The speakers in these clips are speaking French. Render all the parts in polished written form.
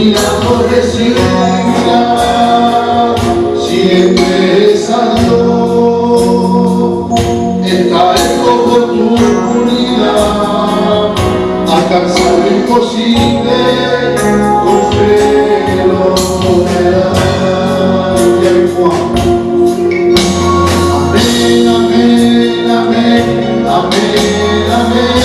milagro recibirá, siempre es a Dios. Esta es tu oportunidad, alcanzar lo imposible, con fe lo lograrás. Amén, amén, amén, amén, amén.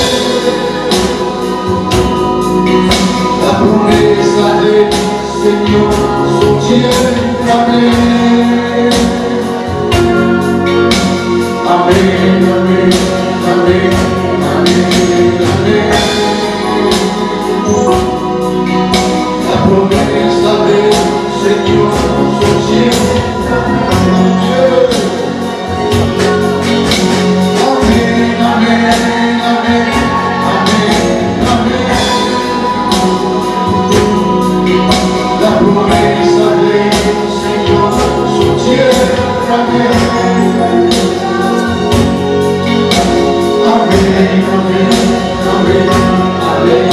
La promesa del Señor son siempre amén. Amén, amén, amén, amén, amén. La promesa del Señor son siempre amén. Amén, amén, amén, amén, amén. La promesa del Señor son siempre amén. Amén, amén, amén, amén,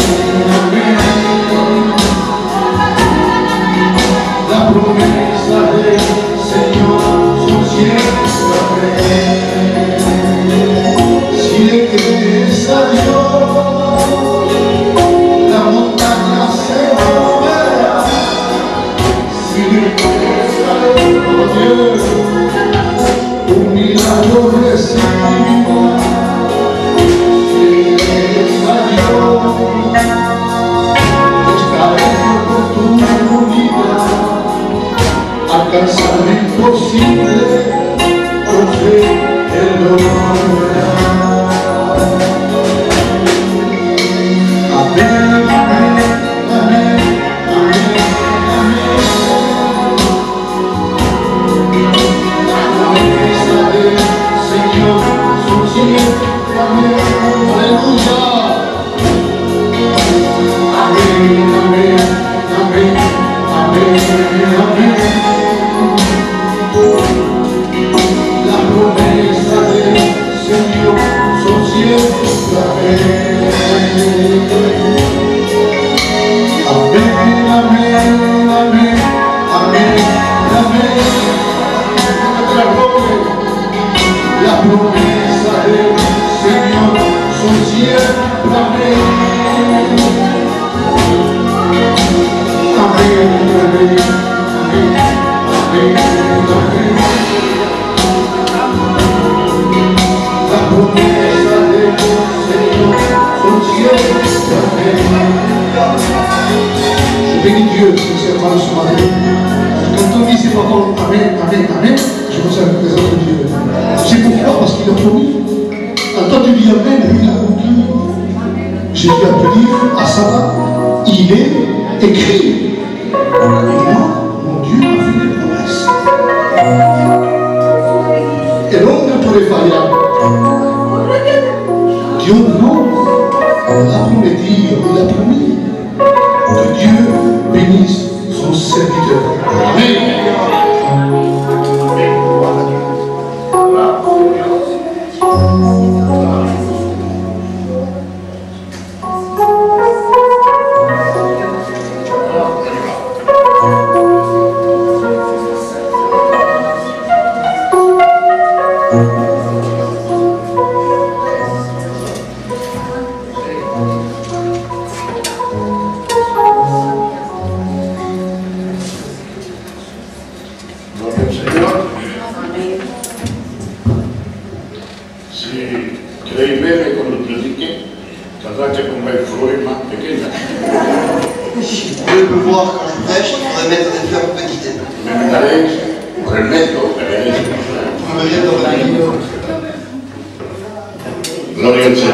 amén. La promesa del Señor son siempre amén. Si le crees a Dios, la montaña se moverá. Si le crees a Dios, un milagro recibirá. Si le crees a Dios, esta es tu oportunidad, alcanzar lo imposible, con fe Él lo logrará. Amén, amén, amén, amén, amén. La promesa del Señor son siempre amén. Aleluya. Amén, amén, amén, amén, amén. La promesa del Señor son siempre amén. Amén, amén, amén, amén, amén. La promesa del Señor son siempre amén. Amén, amén, amén, amén, amén. La promesa del Señor son siempre amén. Je bénis Dieu sincèrement ce matin. Quand on dit ces paroles Amen, Amen, Amen, je me sens la présence de Dieu. C'est pourquoi, parce qu'il a promis. Quand toi tu dis Amen, lui il a accompli. Jésus a pu dire à Sarah, il est écrit. Et moi, mon Dieu m'a fait des promesses. Et l'homme de tous les faillards, Dieu non, il a promis, il a promis que Dieu bénisse son serviteur. Amen. Gloria al Señor.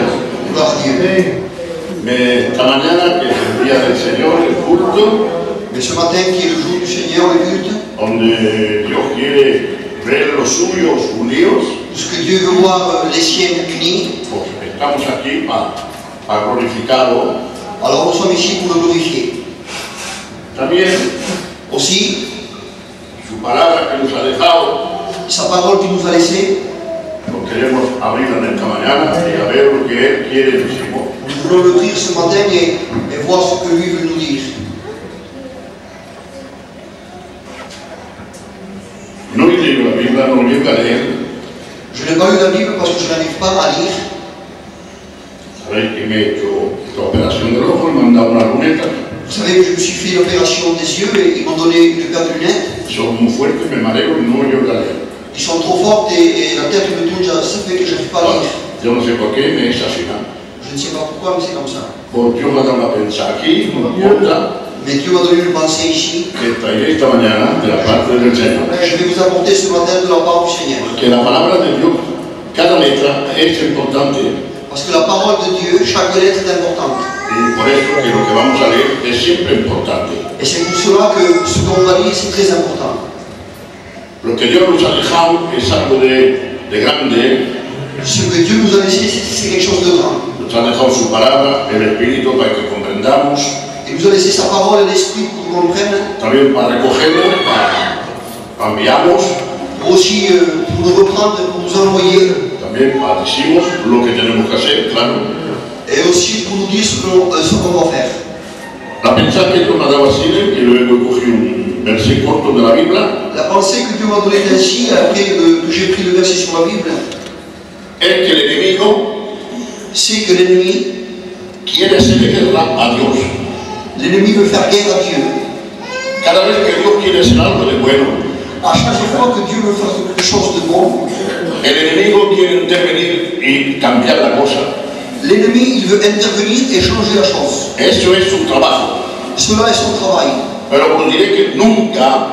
Mais esta mañana, que es el día del Señor, el culto, mais ce matin qui est le jour du Seigneur, le culte, donde Dios quiere ver los suyos unidos, parce que Dieu veut voir les siens unis, pues estamos aquí para glorificarlo. Alors nous sommes ici pour le glorifier. También Aussi, su palabra que nos ha dejado, sa parole qu'il nous a laissée, pues queremos abrirla en esta mañana y a ver lo que Él quiere decirnos. nous voulons l'ouvrir ce matin et voir ce que lui veut nous dire. no llego a leer. Je n'ai pas lu la Bible parce que je n'arrive pas à lire. ¿Sabéis que me he hecho esta operación del ojo y me han dado una luneta? Vous savez que je me suis fait l'opération des yeux et ils m'ont donné une paire de lunettes. Son muy fuertes, me mareo y no llego a leer. Ils sont trop fortes et la tête me tourne, ça fait que je n'arrive pas à lire. Yo no sé por qué me es así, ¿no? Je ne sais pas pourquoi, mais c'est comme ça. Porque Dios me ha dado una pensada aquí, una puerta, Mais Dieu m'a donné une pensée ici. que traeré esta mañana de la parte del Señor. Je vais vous apporter ce matin de la part du Seigneur. Que la palabra de Dios, cada letra es importante. Parce que la parole de Dieu, chaque lettre est importante. Y por eso que lo que vamos a leer es siempre importante. Et c'est pour cela que ce qu'on va lire, c'est très important. Lo que Dios nos ha dejado es algo de grande. Ce que Dieu nous a laissé, c'est quelque chose de grand. Nos ha dejado su palabra, el Espíritu, para que comprendamos. Il nous a laissé sa parole et l'esprit pour qu'on comprenne. También para recogerlo, para enviarnos. Aussi pour nous reprendre, pour nous envoyer. También para decirnos lo que tenemos que hacer, claro. Et aussi pour nous dire ce qu'on va faire. La pensada que Dios me ha dado así, que luego he cogido un versículo corto de la Biblia. La pensée que Dieu m'a donnée ainsi, après que j'ai pris le verset sur la Bible, Es que el enemigo c'est que l'ennemi quiere hacerle guerra a Dios. veut faire guerre à Dieu. Cada vez que Dios quiere hacer algo de bueno, À chaque fois que Dieu veut faire quelque chose de bon, el enemigo quiere intervenir y cambiar la cosa. l'ennemi il veut intervenir et changer la chose. Eso es su trabajo. Cela est son travail. Pero os diré que nunca,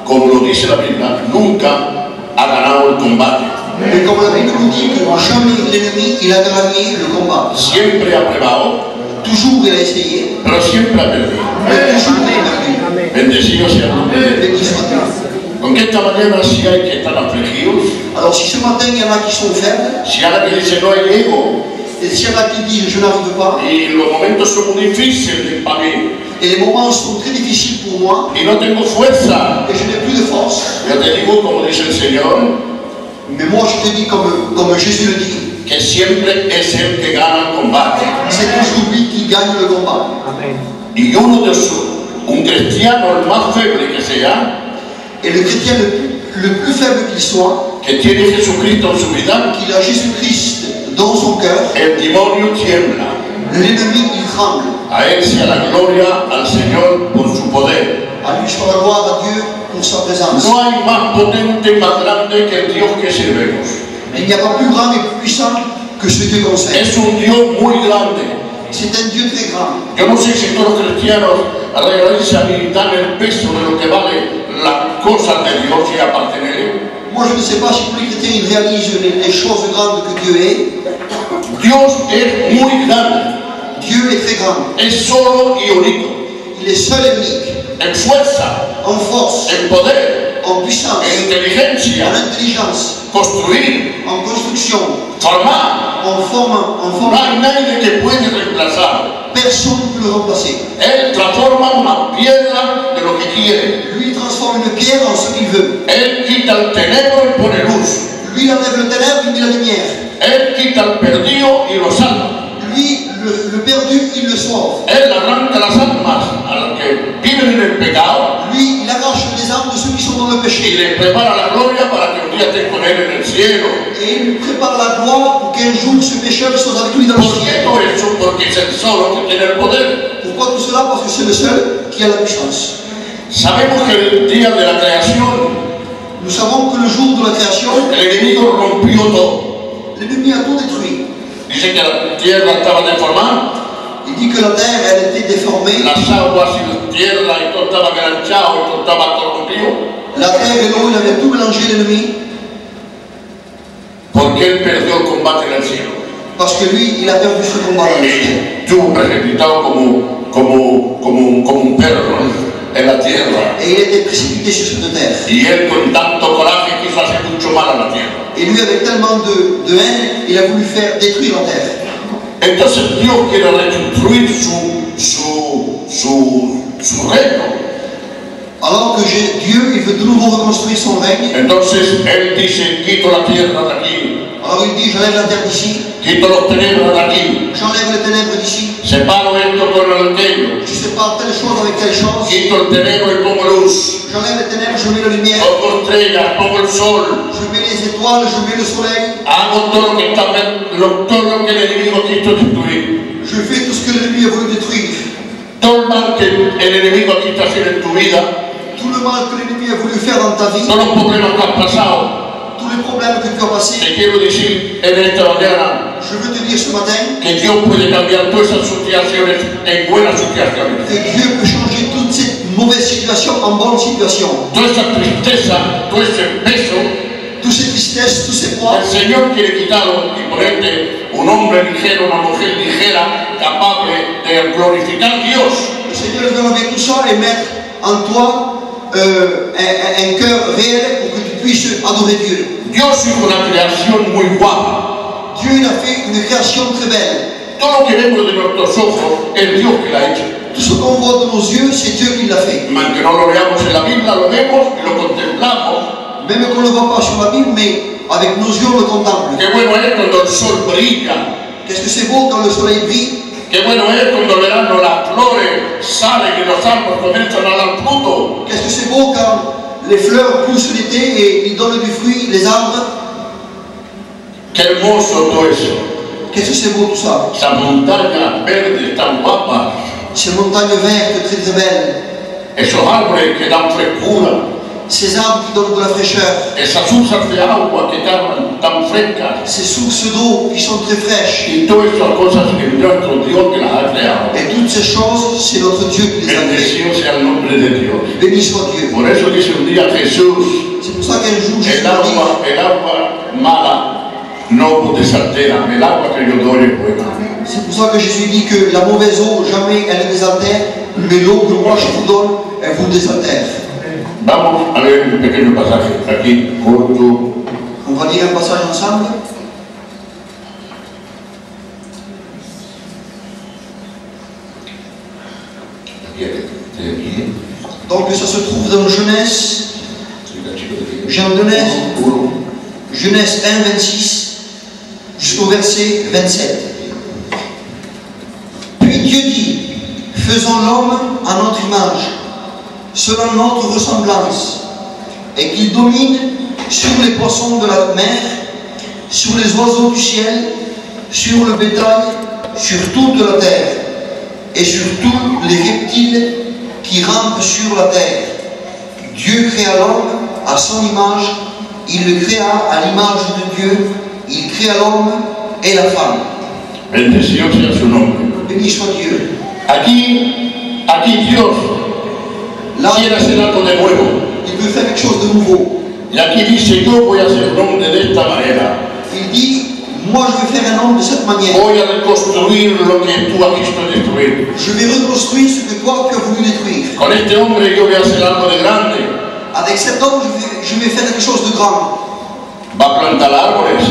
como lo dice la Biblia, nunca ha ganado el combate. Mais comme la Bible nous dit que jamais l'ennemi il a gagné le combat. Siempre ha probado, Toujours il a essayé, pero siempre ha perdido. mais toujours il a perdu. Bendecido sea el nombre de Dios. Béni soit Dieu. Aunque esta mañana si hay que estar afligidos, Alors si ce matin il y en a qui sont faibles, si hay que dice no hay ego, et s'il y en a qui disent je n'arrive pas, y los momentos son muy difíciles para mí, et les moments sont très difficiles pour moi, y no tengo fuerza, et je n'ai plus de force, yo te digo, como dice el Señor, mais moi je te dis comme Jésus le dit, que siempre es el que gana el combate. c'est toujours lui qui gagne le combat. Y un cristiano, el más feble que sea, Et le chrétien le plus faible qu'il soit, que tiene Jesucristo en su vida, qu'il a Jésus-Christ dans son cœur, el demonio tiembla. l'ennemi il tremble. A Él sea la gloria al Señor por su poder. À lui soit la gloire à Dieu pour sa présence. No hay más potente y más grande que el Dios que sirvemos. Il n'y a pas plus grand et plus puissant que ce Dieu qu'on sait. Es un Dios muy grande. C'est un Dieu très grand. Yo no sé si todos los cristianos realizan y dan el peso de lo que vale las cosas de Dios y apartener. Moi je ne sais pas si tous les chrétiens ils réalisent les choses grandes que Dieu est. Dios es muy grande. Dieu est très grand. Es solo y único. Il est seul et unique. En fuerza, En force, en poder, en puissance, en inteligencia, en intelligence, construir, en construction, formar. en forme. No hay nadie que puede reemplazar. Personne ne peut le remplacer. Él transforma una piedra de lo que quiere. Lui il transforme une pierre en ce qu'il veut. Él quita el tenebro y pone luz. Lui il enlève le ténèbre, il met la lumière. Él quita el perdido y lo salva. Lui, le perdu, il le sauve. Él arranca las almas a los que viven en el pecado Lui, il arrache les âmes de ceux qui sont dans le y péché. les prepara la gloria para que un día estén con Él en el cielo. Et il lui prépare la gloire pour qu'un jour ce pécheur soit avec lui dans le ¿Por qué ciel. todo eso? Porque es el solo que tiene el poder. Pourquoi tout cela? Parce que c'est le seul qui a la puissance. Sabemos que el día de la creación Nous savons que le jour de la création, el enemigo rompió todo. l'ennemi a tout détruit. Dice que la tierra estaba deformada, Il dit que la terre, elle était déformée. las aguas y la tierra y todo estaba enganchado y todo estaba corrompido. La terre et l'eau, il avait tout mélangé l'ennemi. Porque él perdió el combate en el cielo. Parce que lui, il a perdu ce combat dans le ciel. Y estuvo precipitado como un perro en la tierra. Et il était précipité sur cette terre. Y él con tanto coraje quiso hacer mucho mal a la tierra. Et lui, avec tellement de haine, il a voulu faire détruire la terre. Entonces Dios quiere reconstruir su reino. Alors que Dieu, il veut de nouveau reconstruire son règne. Entonces él dice, quito la tierra de aquí, Alors il dit, j'enlève la terre d'ici, quito los tenebros de aquí, j'enlève les ténèbres d'ici, separo esto con aquello, je sépare sépare telle chose avec telle chose. Quito el tenebro y pongo luz. J'enlève les ténèbres, je mets la lumière. Pongo estrellas, pongo el sol. Je mets les étoiles, je mets le soleil. Hago todo lo que el enemigo quiso destruir. Je fais tout ce que l'ennemi a voulu détruire. Todo el mal que el enemigo quiso hacer en tu vida. Tout le mal que l'ennemi a voulu faire dans ta vie. Todos los problemas que has pasado. Tous les problèmes que tu as passés. Te quiero decir en esta mañana Je veux te dire ce matin que Dios puede cambiar todas esas situaciones en buenas situaciones. que Dieu peut changer toute cette mauvaise situation en bonne situation. Toda esa tristeza, todo ese peso, Toutes ces tristesses, tous ces poids, el Señor quiere quitarlo y ponerte un hombre ligero, una mujer ligera, capaz de glorificar a Dios. le Seigneur veut enlever tout ça et mettre en toi un cœur réel pour que tu puisses adorer Dieu. Dios hizo una creación muy guapa. Dieu il a fait une création très belle. Todo lo que vemos de nuestros ojos es Dios que la ha hecho. Tout ce qu'on voit de nos yeux, c'est Dieu qui l'a fait. Aunque no lo veamos en la Biblia, lo vemos y lo contemplamos. Même qu'on ne le voit pas sur la Bible, mais avec nos yeux on le contemple. Qué bueno es cuando el sol brilla. Qu'est-ce que c'est beau quand le soleil brille. Qué bueno es cuando el verano las flores salen y los árboles comienzan a dar fruto. Qu'est-ce que c'est beau quand les fleurs poussent l'été et ils donnent du fruit, les arbres. Qué hermoso todo eso. Qu'est-ce que c'est beau tout ça. Esas montañas verdes tan guapas. Ces montagnes vertes très très belles. Esos árboles que dan frescura. Ces arbres qui donnent de la fraîcheur. Esas usas de agua que están tan frescas. Ces sources d'eau qui sont très fraîches. Y todas esas cosas es nuestro Dios que las ha creado. Et toutes ces choses, c'est notre Dieu qui les a créées. Bendecido sea el nombre de Dios. Béni soit Dieu. Por eso dice un día Jesús, C'est pour ça qu'un jour, Jésus el m'a dit, agua mala no desaltera, el agua que yo doy es buena. c'est pour ça que Jésus dit que la mauvaise eau, jamais elle ne désaltère, mais l'eau que moi je vous donne, elle vous désaltère. Vamos a ver un pequeño pasaje aquí, corto. On va lire un passage ensemble. Donc ça se trouve dans Genèse, Genèse 1, 26, jusqu'au verset 27. Puis Dieu dit, faisons l'homme à notre image, selon notre ressemblance, et qu'il domine sur les poissons de la mer, sur les oiseaux du ciel, sur le bétail, sur toute la terre, et sur tous les reptiles qui rampent sur la terre. Dieu créa l'homme à son image, il le créa à l'image de Dieu, il créa l'homme et la femme. Bendecido sea su nombre. Béni soit Dieu. Aquí Dios Là, quiere hacer algo de nuevo. il veut faire quelque chose de nouveau. Y aquí dice, yo voy a hacer un hombre de esta manera. Il dit, moi je vais faire un homme de cette manière. Voy a reconstruir lo que tú has visto destruir. Je vais reconstruire ce que toi tu as voulu détruire. Con este hombre yo voy a hacer algo de grande. Avec cet homme, je vais faire quelque chose de grand. Va a plantar árboles.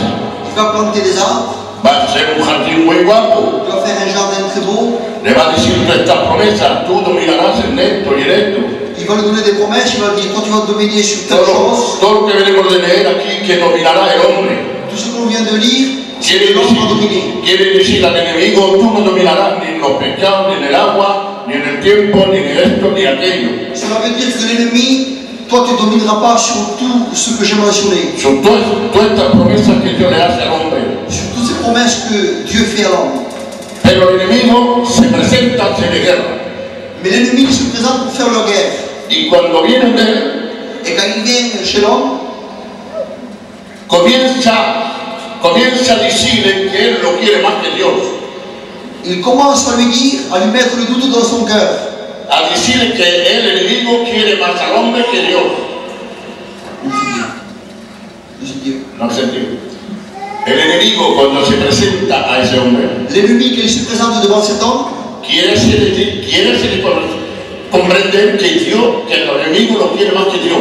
Il va planter des arbres, Va a hacer un jardín muy guapo. il va faire un jardin très beau, Le va a decir todas estas promesas. Tú dominarás en esto y en esto. il va lui donner des promesses, il va dire, toi tu vas dominer sur telle chose. Todo lo que venimos de leer aquí, que dominará el hombre. Tout ce qu'on vient de lire, c'est que l'homme va dominer. Quiere decir al enemigo, tú no dominarás ni en los pecados, ni en el agua, ni en el tiempo, ni en esto, ni aquello. Cela veut dire que l'ennemi, toi tu ne domineras pas sur tout ce que j'ai mentionné, Son todas estas promesas que Dios le hace al hombre. sur toutes ces promesses que Dieu fait à l'homme. Pero el enemigo se presenta a hacer guerra. Mais l'ennemi il se présente pour faire la guerre. Y cuando viene de él, Et quand il vient chez l'homme, comienza a decirle que él lo quiere más que Dios. il commence à lui dire, à lui mettre le doute dans son cœur. A decirle que el enemigo quiere más al hombre que Dios. No sentido. El enemigo cuando se presenta a ese hombre L'ennemi qui se présente devant cet homme, quiere hacerle comprender que Dios, que el enemigo lo quiere más que Dios.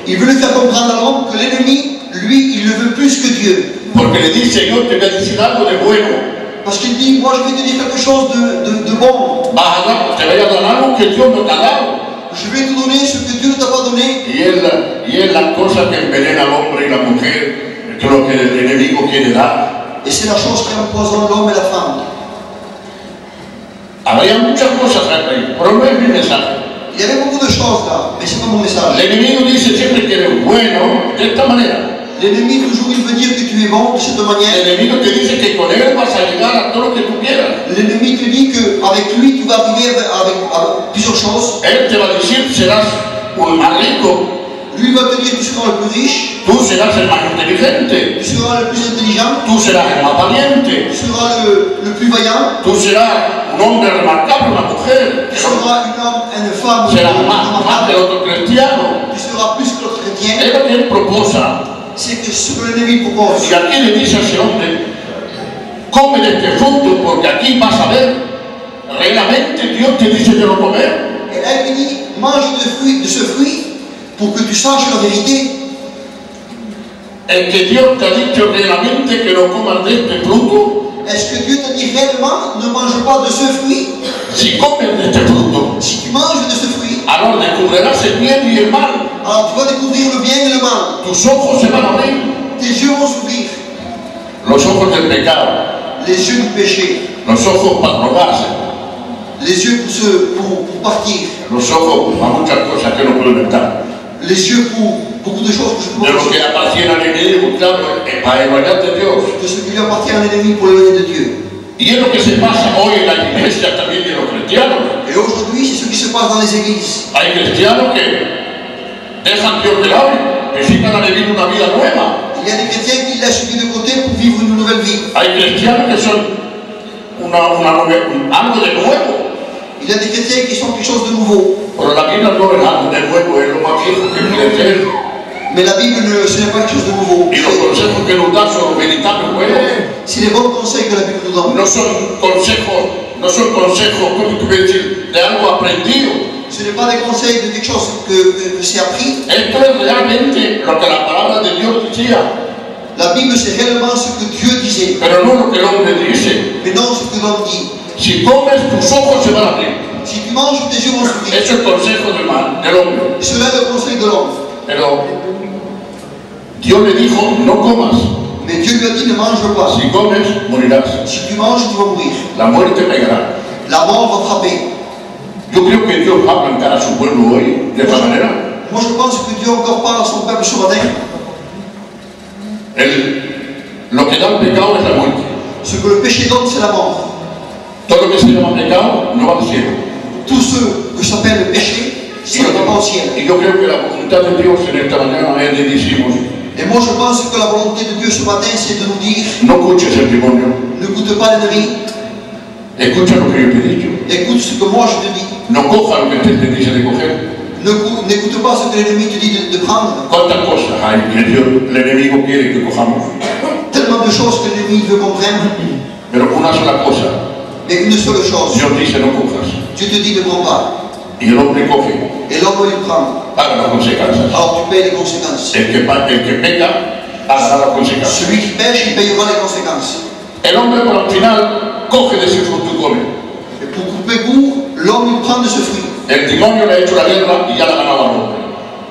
il veut lui faire comprendre à l'homme que l'ennemi, lui, il le veut plus que Dieu. Porque le dice, yo te voy a decir algo de bueno. Parce qu'il dit, moi je vais te dire quelque chose de bon. Te voy a dar algo que Dios no te ha dado. Je vais te donner ce que Dieu ne t'a pas donné. Y es la cosa que envenena al hombre y la mujer, que es lo que el enemigo quiere dar. Et c'est la chose qui empoisonne l'homme et la femme. Habría muchas cosas ahí, pero no es mi mensaje. Il y avait beaucoup de choses là, mais c'est pas mon message. El enemigo dice siempre que eres bueno de esta manera. L'ennemi, toujours, il veut dire que tu es bon de cette El manière. enemigo te dice que con él vas a llegar a todo lo que tú quieras. L'ennemi te dit qu'avec lui, tu vas arriver avec plusieurs choses. Él te va a decir, serás un más rico, Lui va te dire que tu seras le plus riche, tú serás el más inteligente, tu seras le plus intelligent, tú serás el más valiente, tu seras le plus vaillant, tú serás un hombre remarcable, una mujer, tu seras un homme, une femme, serás más que remarquable, el otro cristiano. tu seras plus que l'autre chrétien. Es lo que él proposa. C'est que ce que l'ennemi propose. Y aquí le dice a ese hombre, come de este fruto porque aquí vas a ver, realmente Dios te dice de no comer. Et là, il dit, mange de ce fruit pour que tu saches la vérité. El que Dios te ha dicho realmente que no comas de este fruto, Est-ce que Dieu t'a dit réellement, ne mange pas de ce fruit? si comes de este fruto, Si tu manges de ce fruit, alors descubrirás el bien y el mal. alors tu vas découvrir le bien et le mal. Tus ojos se van a abrir, Tes yeux vont s'ouvrir, los ojos del pecado, les yeux du péché, los ojos para drogarse, les yeux pour partir, los ojos para muchas cosas que no puedo inventar. les yeux pour beaucoup de choses que je De peux lo que pas appartiene al enemigo, claro, es para el valor de Dios. de ce qui lui appartient à l'ennemi pour l'éloigner de Dieu. Y es lo que se pasa hoy en la iglesia también de los cristianos. Et aujourd'hui, c'est ce qui se passe dans les églises. Hay cristianos que dejan Dios de lado y necesitan vivir una vida nueva. Il y a des chrétiens qui laissent Dieu de côté pour vivre une nouvelle vie. Hay cristianos que son algo de nuevo. Il y a des chrétiens qui sont quelque chose de nouveau. Pero la Biblia no es algo de nuevo, es lo más viejo que puede ser. Mais la Bible, ce n'est pas quelque chose de nouveau. Y los consejos que nos da son veritables buenos. Si les bons conseils que la Bible nous donne, No son consejos, como tú ves decir, de algo aprendido. ce n'est pas des conseils de quelque chose que c'est appris. Esto es realmente lo que la palabra de Dios decía, La Bible, c'est réellement ce que Dieu disait, pero no lo que el hombre dice. mais non ce que l'homme dit. Si comes, tus ojos se van a abrir. Si tu manges, tes yeux vont s'ouvrir. Eso es el consejo del hombre. Cela est le conseil de l'homme. Pero Dios le dijo, no comas. Mais Dieu lui a dit, ne mange pas. Si comes, morirás. Si tu manges, tu vas mourir. La muerte pegará. La mort va frapper. Yo creo que Dios va a plantar a su pueblo hoy de esta manera. Moi, je pense que Dieu encore parle à son peuple ce matin. Lo que da el pecado es la muerte. Ce que le péché donne, c'est la mort. Todo lo que se llama pecado no va al cielo. Tout ce que s'appelle le péché, ça ne va pas au ciel. Y yo creo que la voluntad de Dios en esta mañana es de decirnos, Et moi, je pense que la volonté de Dieu ce matin, c'est de nous dire, no escuches el demonio, n'écoute pas l'ennemi, escucha lo que yo te he dicho. écoute ce que moi je te dis. No coja lo que te dice de coger. N'écoute pas ce que l'ennemi te dit de prendre. ¿Cuántas cosas hay que el enemigo quiere que cojamos? Tellement de choses que l'ennemi veut qu'on prenne, Pero una sola cosa, mais une seule chose. Dios dice no cojas. Dieu te dit ne prends pas. Y el hombre coge, Et l'homme, il prend. paga las consecuencias. Alors tu payes les conséquences. El que peca, pagará las consecuencias. Celui qui pêche, il payera les conséquences. El hombre al final coge de ese fruto y come. Et pour couper court, l'homme, il prend de ce fruit. El demonio le ha hecho la guerra y ya la ha ganado al hombre.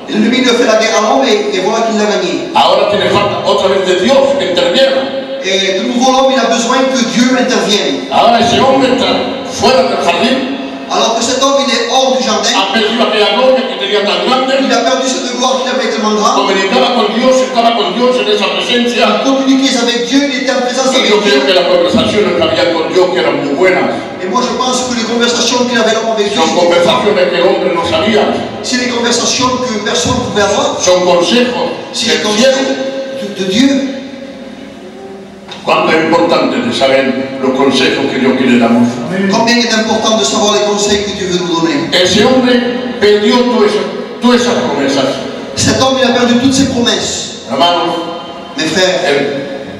Et l'ennemi lui a fait la guerre à l'homme et voilà qu'il l'a gagné. Ahora tiene falta otra vez de Dios que interviene. Et de nouveau, l'homme, il a besoin que Dieu intervienne. Ahora ese hombre está fuera del jardín, Alors que cet homme, il est hors du jardin, ha perdido aquella gloria que tenía tan grande, il a perdu cette gloire qu'il avait tellement grande. comunicaba con Dios, estaba con Dios en esa presencia. Il communiquait avec Dieu, il était en présence Y avec yo creo Dieu. que las conversaciones que había con Dios que eran muy buenas. Et moi, je pense que les conversations qu'il avait l'homme avec Dieu, Son conversaciones que el hombre no sabía. c'est des conversations que personne ne pouvait avoir. Son consejos C'est des del conseils cielo. de Dieu. Cuánto es importante de saber los consejos que Dios quiere darnos. Combien il est important de savoir les conseils que Dieu veut nous donner. Ese hombre perdió todas esas promesas. Cet homme, il a perdu toutes ses promesses. Hermanos, Mes frères,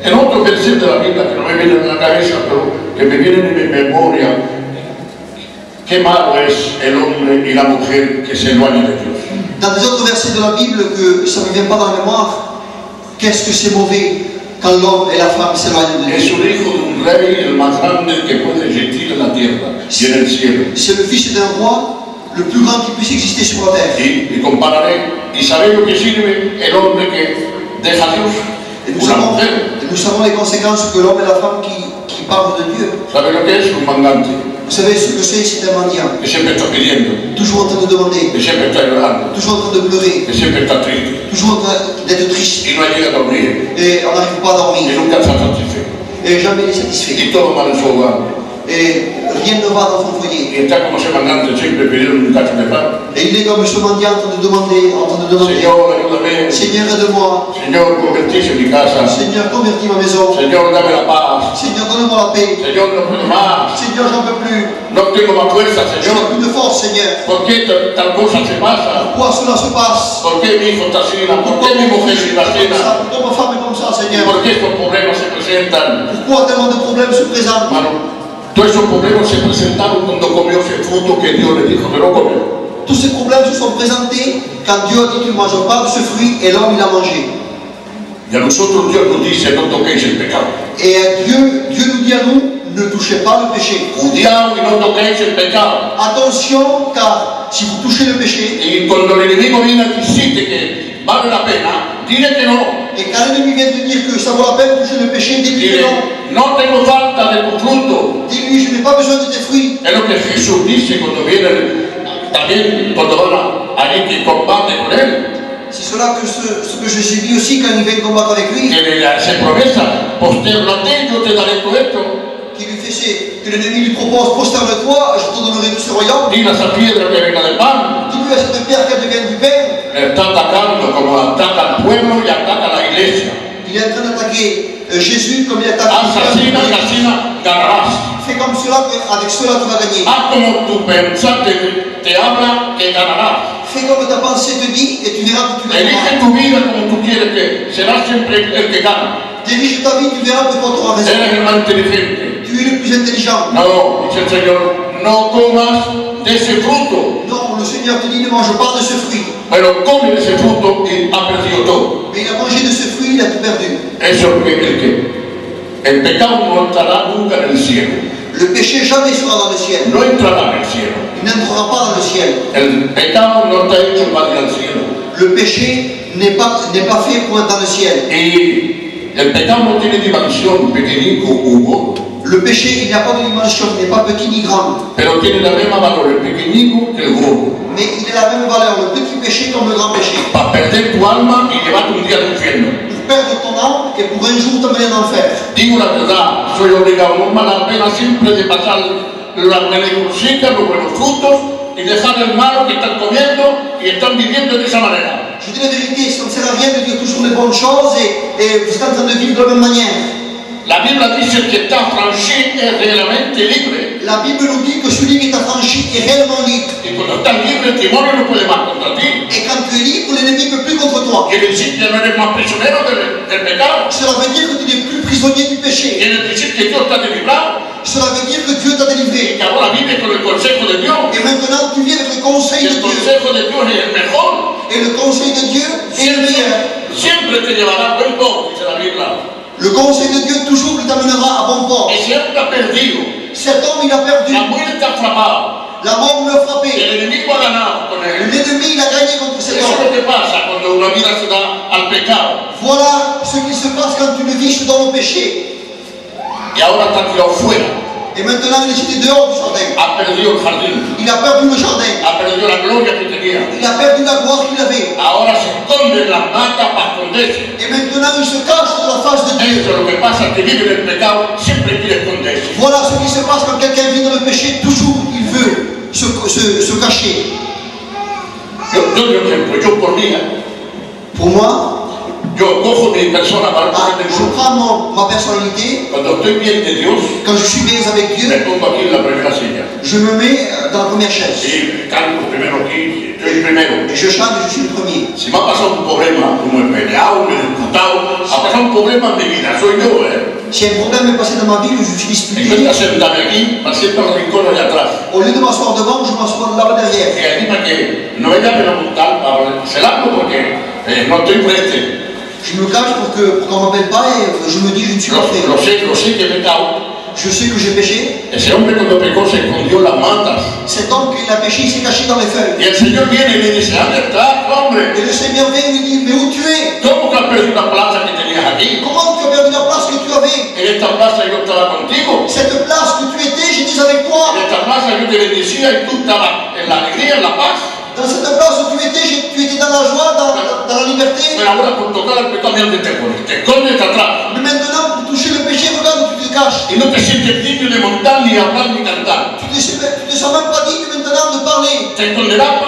en otro versículo de la Biblia que no me viene en la cabeza, pero que me viene en mi memoria, qué malo es el hombre y la mujer que se eloignan de Dios. dans des autres versets de la Bible que ça ne me vient pas dans la mémoire, qu'est-ce que c'est mauvais quand l'homme et la femme s'éloignent de Es Dieu. un hijo de un rey, el más grande que puede existir en la tierra y en el cielo. C'est le fils d'un roi, le plus grand qui puisse exister sur la terre. Y compararé, y sabéis lo que sirve el hombre que deja a Dios, Et una mujer. nous savons les conséquences que l'homme et la femme qui parlent de Dieu. ¿Sabéis lo que es un mangante? Vous savez ce que c'est un mendiant. que siempre está pidiendo, Toujours en train de demander, que siempre está llorando, toujours en train de pleurer, que siempre está triste toujours en train d'être triste. y no llega a dormir Et on n'arrive pas à y dormir. nunca está satisfecho Et jamais il est satisfait. y todo mal en su hogar Et rien ne va dans son foyer. y está como ese mandante siempre pidiendo un cacho de pan. Et il est comme ce mendiant en train de demander, Señor, ayúdame. Seigneur, aide-moi. Señor, convertís en mi casa. Seigneur, convertis ma maison. Señor, dame la paz. Seigneur, donne-moi la paix. Señor, no puedo más. Seigneur, j'en peux plus. No tengo más fuerza, Je n'ai Señor. plus de force, Seigneur. ¿Por qué tal cosa se pasa? Pourquoi cela se passe? ¿Por qué mi hijo está así? ¿Por qué mi mujer Je suis está comme ça? así? Pourquoi ma femme est comme ça, ¿Y Seigneur? por qué estos problemas se presentan? Pourquoi tellement de problèmes se présentent? Hermano, todos esos problemas se presentaron cuando comió ese fruto que Dios le dijo que no comió. Tous ces problèmes se sont présentés quand Dieu a dit tu ne manges pas de ce fruit et l'homme il a mangé. Y a nosotros Dios nos dice, no toquéis el pecado. Et Dieu nous dit à nous, ne touchez pas le péché. Cuidado y no toquéis el pecado. Attention, car si vous touchez le péché, Y cuando el enemigo viene a decirte que vale la pena, dile que no. et quand l'ennemi vient te dire que ça vaut la peine de toucher le péché, dis-lui que Dile, non. no tengo falta de tu fruto. Dis-lui, je n'ai pas besoin de tes fruits. Es lo que Jesús dice cuando viene, también cuando van a alguien que combate con él. C'est cela que ce que Jésus dit aussi quand il vient combattre avec lui, Que le hace promesa, posterrate, yo te daré todo esto. qui lui fait chier, que l'ennemi lui propose, prosterne-toi, je te donnerai tout ce royaume. Dile a esa piedra que venga del pan. Dis-lui à cette pierre qu'elle devienne du pain. Está atacando como ataca al pueblo y ataca a la iglesia. Il est en train d'attaquer Jésus comme il attaque Asesina y asesina, ganarás. Fais comme cela, avec cela tu vas gagner. Haz como tu pensante te habla que ganarás. Fais comme ta pensée te dit et tu verras que tu Elige gagneras. tu vida como tú quieres que serás siempre el que gana. Dirige ta vie, tu verras que toi tu auras raison. Eres el más inteligente. Tu es le plus intelligent. No, dice el Señor, no comas de ese fruto. Non, le Seigneur te dit ne mange pas de ce fruit. Pero come de ese fruto y ha perdido todo. Mais il a mangé de ce fruit, il a tout perdu. Eso es el pecado no entrará nunca en el cielo. Le péché jamais sera dans le ciel. No entrará en el cielo. Il n'entrera pas dans le ciel. El pecado no está hecho para ir al cielo. Le péché n'est pas fait pour être dans le ciel. Y el pecado no tiene dimensión pequeñico u gordo. Le péché, il n'y a pas de dimension, il n'est pas petit ni grand. Pero tiene la misma valor el pequeñico que el gordo. Mais il a la même valeur, le petit péché comme le grand péché. Para perder tu alma y llevarte un día al infierno. Pour perdre ton âme et pour un jour t'emmener en enfer. Digo la verdad, soy obligado, no vale la pena siempre de pasar la melancolía, los buenos frutos y dejar el malo que están comiendo y están viviendo de esa manera. Je dis la vérité, ça ne sert à rien de dire toujours les bonnes choses et vous êtes en train de vivre de la même manière. La Biblia dice que está affranchi es realmente libre. La Bible nous dit que celui qui est affranchi est réellement libre. Y cuando estás libre, el demonio no puede más contra ti. Et quand tu es libre, l'ennemi ne peut plus contre toi. Quiere decir que no eres más prisionero del pecado. Cela veut dire que tu n'es plus prisonnier du péché. Quiere decir que Dios te ha librado. Cela veut dire que Dieu t'a délivré. Y que ahora vives con el consejo de Dios. Et maintenant, tu vis avec le Y conseil de el Dieu. consejo de Dios es el mejor. Et le conseil de Dieu est le meilleur. Siempre te llevará a buen port, dice la Biblia. Le conseil de Dieu toujours t'amènera à bon port. Y siempre ha perdido. Cet homme, il a perdu. La muerte ha atrapado. La mort l'a frappé. El enemigo ha ganado con él. L'ennemi, il a gagné contre cet Eso es homme. lo que pasa cuando una vida se da al pecado. Voilà ce qui se passe quand tu le vis dans le péché. Y ahora está tirado fuera. Et maintenant, il est jeté dehors du jardin. Ha perdido el jardín. Il a perdu le jardin. Ha perdido la gloria que tenía. Il a perdu la gloire qu'il avait. Ahora se esconde en las matas para esconderse. Et maintenant, il se cache de la face de Dieu. Eso es lo que pasa, que vive en el pecado, siempre quiere esconderse. Voilà ce qui se passe quand quelqu'un vit dans le péché. Toujours, il veut se cacher. Yo doy un ejemplo, yo por mí, Pour moi, yo cojo mi persona para poner en je su. prends ma personnalité. Cuando estoy bien de Dios, Quand je suis bien avec me Dieu, pongo aquí en la primera silla. je me mets dans la première chaise. Y canto primero aquí, estoy primero. Et je chante et je suis le premier. Si me ha pasado un problema, como he peleado, me he disputado, ha pasado un problema en mi vida, soy yo, Si un problème est passé dans ma vie, je suis En vez de disputé. sentarme aquí, me siento en el rincón allá atrás. Au lieu de m'asseoir devant, je m'assois là-bas derrière. Y anima que no me llamen a montar para celarlo porque no estoy preste. Je me cache pour qu'on ne m'appelle pas et je me dis je ne suis pas fait. Lo sé que he pecado. Je sais que j'ai péché. Ese hombre cuando pecó se escondió las matas. Cet homme qui a péché, il s'est caché dans les feuilles. Y el Señor viene y le dice, ¿dónde estás, hombre? Et le Seigneur vient et lui dit, mais où tu es? ¿Cómo que has perdido una plaza que tenías aquí? Comment tu as perdu la place que tu avais? En esta plaza yo estaba contigo. Cette place que tu étais, j'étais avec toi. En esta te bendecía y tú estabas en la alegría, en la paz. Dans cette place où tu étais dans la joie, dans la liberté. Pero ahora por tocar el pecado, mira te escondes atrás. Mais maintenant, pour toucher le péché, regarde où tu te caches. Y no te sientes digno de montar, ni hablar, ni cantar. Tu te sens même pas digne maintenant de parler. Te esconderás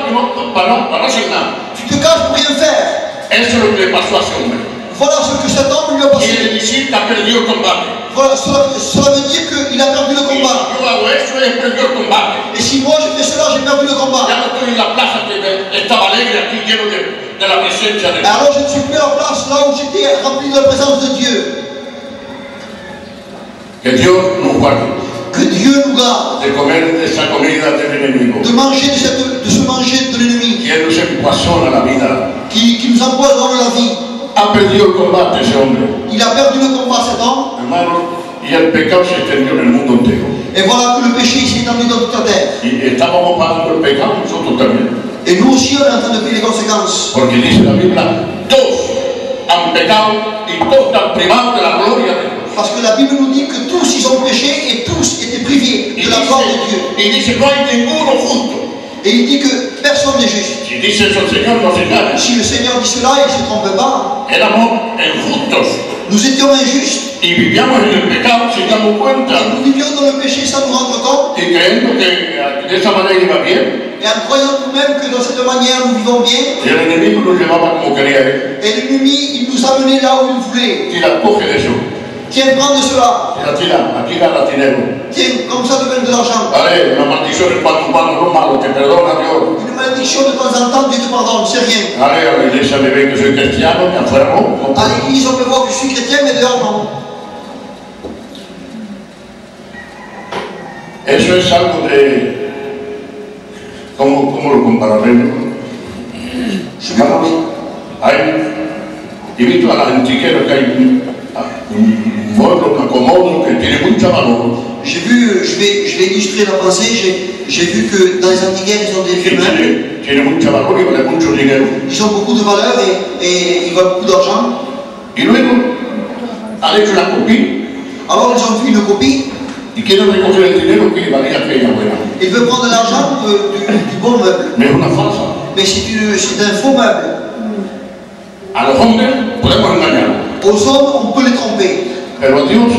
para no hacer nada. Tu te caches pour rien faire. Eso es lo que le pasó a ese hombre. Voilà ce que cet homme lui a passé. Quiere decir que ha perdido el combate. Voilà, cela veut dire qu'il a perdu le combat. Yo hago eso y he perdido el combate. Et si moi je fais cela, j'ai perdu le combat. Ya no estoy en la plaza que estaba alegre aquí, lleno de la presencia de Dios. Alors je ne suis plus en place là où j'étais rempli de la présence de Dieu. Que Dios nos guarde Que Dieu nous garde de comer de esa comida del enemigo. de manger de ce manger de l'ennemi Que nos empoisonne la vida. qui nous empoisonne la vie. Ha perdido el combate ese hombre. Il a perdu le combat, cet homme. Hermano, y el pecado se extendió en el mundo entero. Et voilà que le péché s'est étendu dans toute la terre. Y estábamos pagando el pecado nosotros también. Et nous aussi, on est en train de payer les conséquences. Porque dice la Biblia, todos han pecado y todos están privados de la gloria de Dios. Parce que la Bible nous dit que tous ils ont péché et tous étaient privés de la gloire de Dieu. Y dice, no hay ninguno justo. Et il dit que personne n'est juste. Si dice eso el Señor, no se engaña. Si le Seigneur dit cela, il ne se trompe pas. Éramos injustos Nous étions injustes. y vivíamos en el pecado sin darnos cuenta. Et nous vivions dans le péché sans nous rendre compte. Y creyendo que de esa manera iba bien. Et en croyant nous-mêmes que dans cette manière nous vivons bien. Y el enemigo nos llevaba como quería él. Et l'ennemi, il nous amenait là où il voulait. Tira, coge de eso. Tiens, prends de cela. Tira, aquí gana dinero. Tiens, comme ça devient de l'argent. Vale, una maldición en cuanto no malo, te perdona Dios. Une malédiction de temps en temps, Dieu te pardonne, c'est rien. Vale, a la iglesia me ve que soy cristiano, que afuera no. À l'église, on peut voir que je suis chrétien, mais dehors, non. Eso es algo de... ¿Cómo lo compararemos? Hermanos, he visto a las antiqueras que hay un pueblo, un acomodo que tiene mucho valor. J'ai vu, je vais illustrer la pensée, j'ai vu que dans les antiquaires, ils ont des vieux meubles. Tiene mucho valor y vale mucho dinero. Ils ont beaucoup de valeur et ils valent beaucoup d'argent. Y luego han hecho una copia Alors ils ont vu une copie. y quieren recoger el dinero que valía aquella buena. Ils veulent prendre l'argent du bon meuble. Mais es una falsa. Mais c'est un faux meuble. A los hombres podemos engañar. Aux hommes, on peut les tromper. Pero a Dios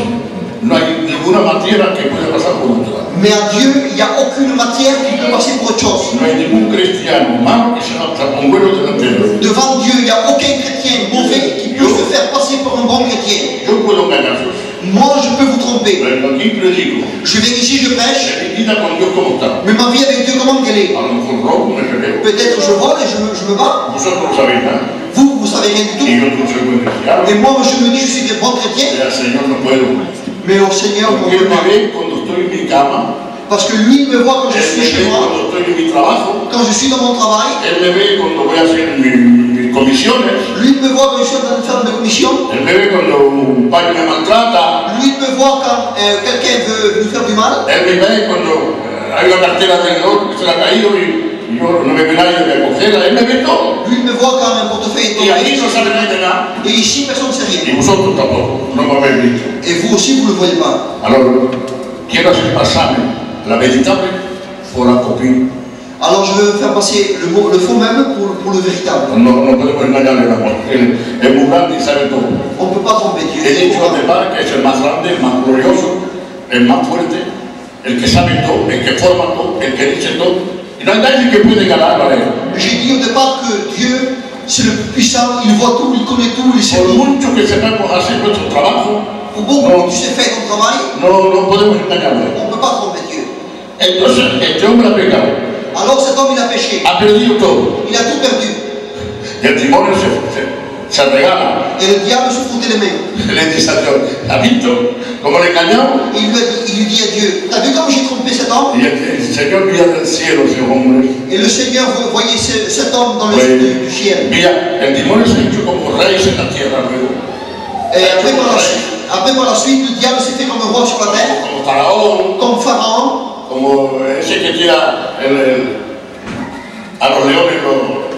no hay ninguna materia que pueda pasar por otra. Mais à Dieu, il n'y a aucune matière qui peut passer pour autre chose. No hay ningún cristiano malo que sea un bueno delantero. Devant Dieu, il n'y a aucun chrétien mauvais qui peut se faire passer pour un bon chrétien. Yo puedo engañaros. Moi, je peux vous tromper. Pero aquí predico. Je viens ici, je prêche, Mi vida con Dios como está. mais ma vie avec Dieu, comment qu'elle est? A lo mejor robo, me rebelo. Peut-être je vole et je me bats. Vosotros no sabéis nada. Vous savez rien du Y tout. yo no soy buen cristiano. Et moi, je me dis, je suis un bon chrétien, Y al Señor no puedo. mais au Seigneur, on Porque ne Él peut me pas. ve cuando estoy en mi cama. Parce que lui, il me voit quand je Él suis me chez ve moi, cuando estoy en mi trabajo. quand je suis dans mon travail. Él me ve cuando voy a hacer mis comisiones. Lui, il me voit quand je suis en train de faire de commission. Él me ve cuando un padre me maltrata. Lui, il me voit quand quelqu'un veut nous faire du mal. Él me ve cuando hay una cartera del norte que se le ha caído y yo no me ve nadie de cogerla. Él me ve todo. Lui, il me voit quand un portefeuille est Y aquí tombé. no sabe nadie de nada. Et ici, personne ne sait Y rien. vosotros tampoco, no me habéis visto. Et vous aussi, vous ne le voyez pas. Alors, quiero hacer pasarme la veritable por la copia. Alors, je veux faire passer le faux même pour le véritable. No podemos engañarle el amor. Él es muy grande y sabe todo. On ne peut pas tromper Dieu. He dicho al Padre que es el más grande, el más glorioso, el más fuerte, el que sabe todo, el que forma todo, el que dice todo. Y no hay nadie que puede ganar a él. J'ai dit au départ que Dieu, c'est le plus puissant, il voit tout, il connaît tout, il sait Por tout. mucho que sepamos hacer nuestro trabajo, Pour beaucoup que tu sais faire ton travail, no podemos engañarle. on ne peut pas tromper Dieu. Entonces, este hombre ha pecado, Alors cet homme, il a péché. ha perdido todo. Il a tout perdu. Y el demonio se regala. Et le diable se foutait les mains. Le dice a Dios, ¿has visto cómo le engañamos? Et il lui dit à Dieu, t'as vu comme j'ai trompé cet homme? Y el Señor mira del cielo ese hombre. Et le Seigneur voyait cet homme dans le Pues, du ciel. mira, el demonio se ha hecho como rey en la tierra luego. Et après par la suite, le diable s'est fait comme un roi sur la terre, Como faraón, comme Pharaon, como ese que tira a los leones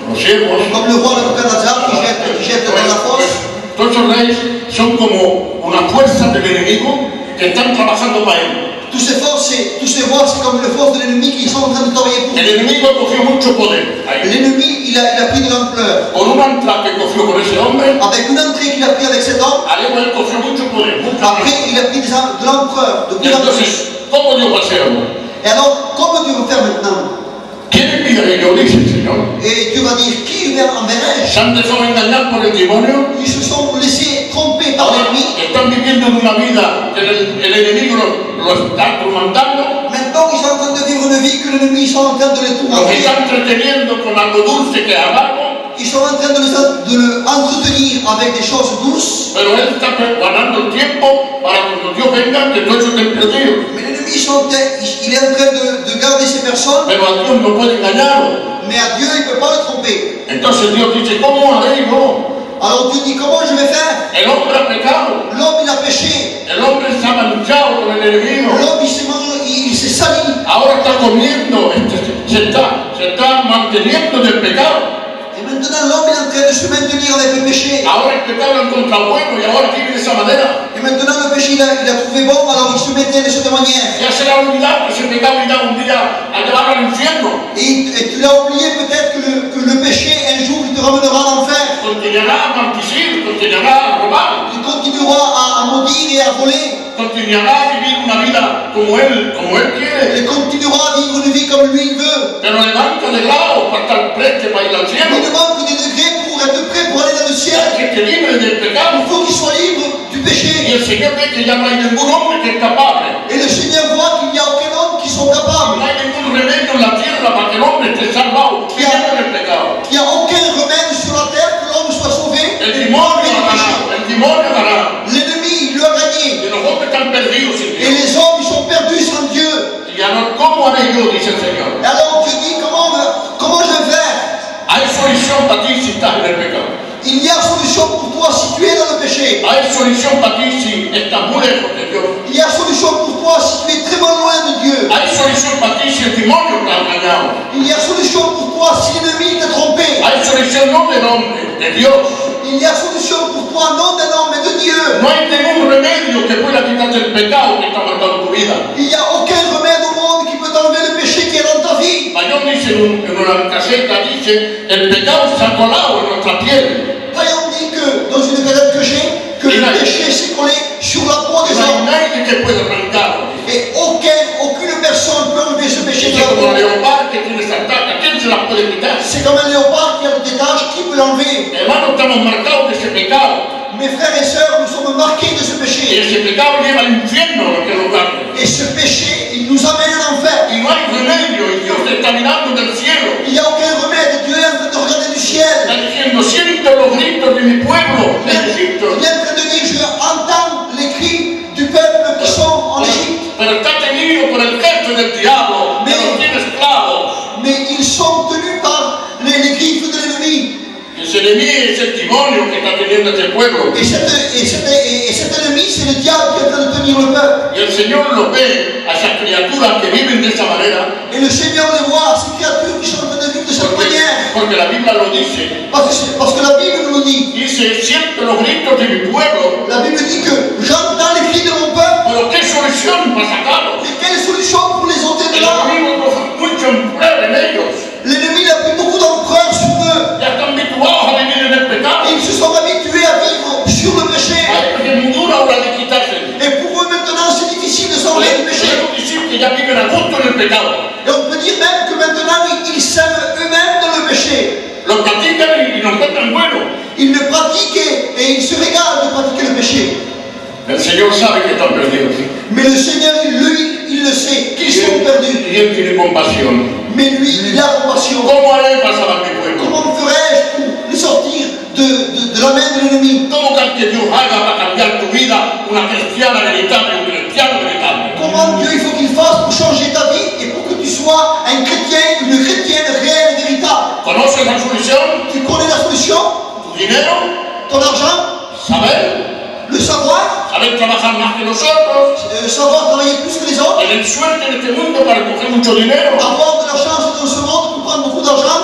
los ciervos. comme le roi Nabucodonosor qui jette dans la fosse. Todos esos reyes son como una fuerza del enemigo que están trabajando para él. Tous ces voix, c'est comme les forces de l'ennemi qui sont en train de travailler pour El enemigo cogió mucho poder ahí. l'ennemi. Il a pris de l'ampleur. Con una entrada que cogió con ese hombre, Avec une entrée qu'il a pris avec cet homme, luego él cogió mucho poder. après il a pris de l'ampleur, de Y plus en plus. entonces, ¿cómo Dios va a hacer ahora? Et alors, comment Dieu va faire maintenant? ¿Quién enviaré yo? Dice el Señor. Et Dieu va dire, qui enverrai-je? Se han dejado engañar por el demonio. Ils se sont laissés tromper par Ahora l'ennemi. están viviendo en una vida que el enemigo lo está atormentando. Maintenant, ils sont en train de vivre une vie que l'ennemi sont en train de les Los tourmenter. está entreteniendo con algo dulce que es amargo. Ils sont en train de le entretenir avec des choses douces. Pero él está ganando el tiempo para cuando Dios venga, que todo eso esté perdido. Mais l'ennemi, il est en train de garder ces personnes. Pero a Dios no puede engañarlo. Mais à Dieu, il ne peut pas le tromper. Entonces Dios dice, ¿cómo haré yo? Alors Dieu dit, comment je vais faire? El hombre ha pecado. L'homme, il a péché. El hombre está manchado con el enemigo. L'homme, il s'est sali. Ahora está comiendo, se está manteniendo del pecado. Et maintenant, l'homme est en train de se maintenir avec le péché. Ahora el pecado lo encuentra bueno y ahora vive de esa manera. Et maintenant, le péché, il a trouvé bon, alors il se mettait de cette manière. Ya se le ha olvidado que ese pecado irá un día a llevarlo al infierno. Et tu l'as oublié peut-être que le péché, un jour, il te ramènera à l'enfer. Continuará a maldecir, continuará a robar, Il continuera à maudire et à voler. continuará a vivir una vida como él quiere. Il continuera à vivre une vie comme lui il veut. Pero le manca de grados para estar presto para ir al Il cielo. lui manque des degrés pour être prêt pour aller dans le ciel. Que esté libre del pecado. Il faut qu'il soit libre du Y péché. el Señor ve que ya no hay ningún hombre que es capaz. Et le Seigneur voit qu'il n'y a aucun homme qui soit No capable. hay ningún remedio en la tierra para que el hombre esté salvado. Viviendo en el pecado. Il n'y a aucun remède sur la terre que l'homme soit sauvé. El demonio ha ganado. El demonio ha ganado. L'ennemi, il lui a gagné. Y los hombres están perdidos sin Et Dios. les hommes, ils sont perdus sans Dieu. Y ahora, ¿cómo haré yo? Dice el Señor. Et alors Dieu dit, comment je vais faire? Hay solución para ti si estás en el pecado. Il y a solution pour toi si tu es dans le péché. Hay solución para ti si estás muy lejos de Dios. Il y a solution pour toi si tu es très loin de Dieu. Hay solución para ti si el demonio te ha engañado. Il y a solution pour toi si l'ennemi t'a trompé. Hay solución no del hombre, de Dios. Il y a solution pour toi non d'un homme mais de Dieu. No hay ningún remedio que pueda quitarte el pecado que está marcando tu vida. Il n'y a aucun remède au monde qui peut t'enlever le péché qui est dans ta vie. Bayón dice en una caseta, dice, el pecado se ha colado en nuestra piel. Payon dit que, dans une période que j'ai, que le péché s'est collé sur la peau des No hay hommes. nadie que pueda arrancarlo. Et aucune personne peut enlever ce péché de Dice la como peau. el leopardo que tiene esa taca, ¿quién se la puede quitar? C'est comme un léopard qui a des taches, qui peut l'enlever? Hermanos, estamos marcados de ese pecado. Mes frères et sœurs, nous sommes marqués de ce Y péché. ese pecado lleva al infierno a los que lo cargan. Et ce péché, il nous amène à l'enfer. Y no hay remedio, y Dios te está mirando del cielo. Il n'y a aucun remède. Dieu est en train de regarder du ciel. Está diciendo, siento los gritos de mi pueblo, de Egipto. Il est en train de dire, je entends les cris du peuple qui sont en Égypte. Pero está tenido por el jefe del diablo, que los tiene esclavos. Mais ils sont tenus par les griffes de l'ennemi. Y ese enemigo es el demonio que está teniendo este pueblo. Et cet ennemi, c'est le diable qui est en train de tenir le peuple. Y el Señor lo ve a esas criaturas que viven de esa manera. Et le Seigneur les voit, ces créatures qui sont en train de vivre de cette manière. Porque la Biblia lo dice. Parce que la Bible nous le dit. Dice, siento los gritos de mi pueblo. La Bible dit que j'entends les cris de mon peuple. Pero qué solución para sacarlos. Mais quelle solution pour les ôter de El là? enemigo coge mucho empleo en ellos. L'ennemi a pris beaucoup d'empereur sur eux. Ya están habituados a vivir en el pecado. Et ils se sont habitués à vivre sur le péché. Es muy dura ahora de quitarse. Et pour eux maintenant, c'est difficile de s'enlever du péché. Podemos decir que ya viven a gusto en el pecado. Et on peut dire même que maintenant, ils s'aiment eux-mêmes dans le péché. Lo practican y lo encuentran bueno. Ils le pratiquent et ils se régalent de pratiquer le péché. El Señor sabe que están perdidos. Mais le Seigneur, lui, il le sait, qu'ils sont perdus. Y Él tiene compasión. Mais lui, il a compassion. ¿Cómo haré para salvar mi pueblo? Comment ferais-je pour les sortir de la main de l'ennemi? ¿Cómo que Dios haga para cambiar tu vida una cristiana veritable, un cristiano veritable? Comment Dieu il faut qu'il fasse pour changer ta vie et pour que tu sois un chrétien, une chrétienne réelle et véritable? ¿Conoces la solución? Tu connais la solution? Tu dinero, Ton argent? saber Le trabajar más que nosotros, savoir travailler plus que les autres? tener suerte en este mundo para coger mucho dinero. Avoir de la chance dans ce monde pour prendre beaucoup d'argent?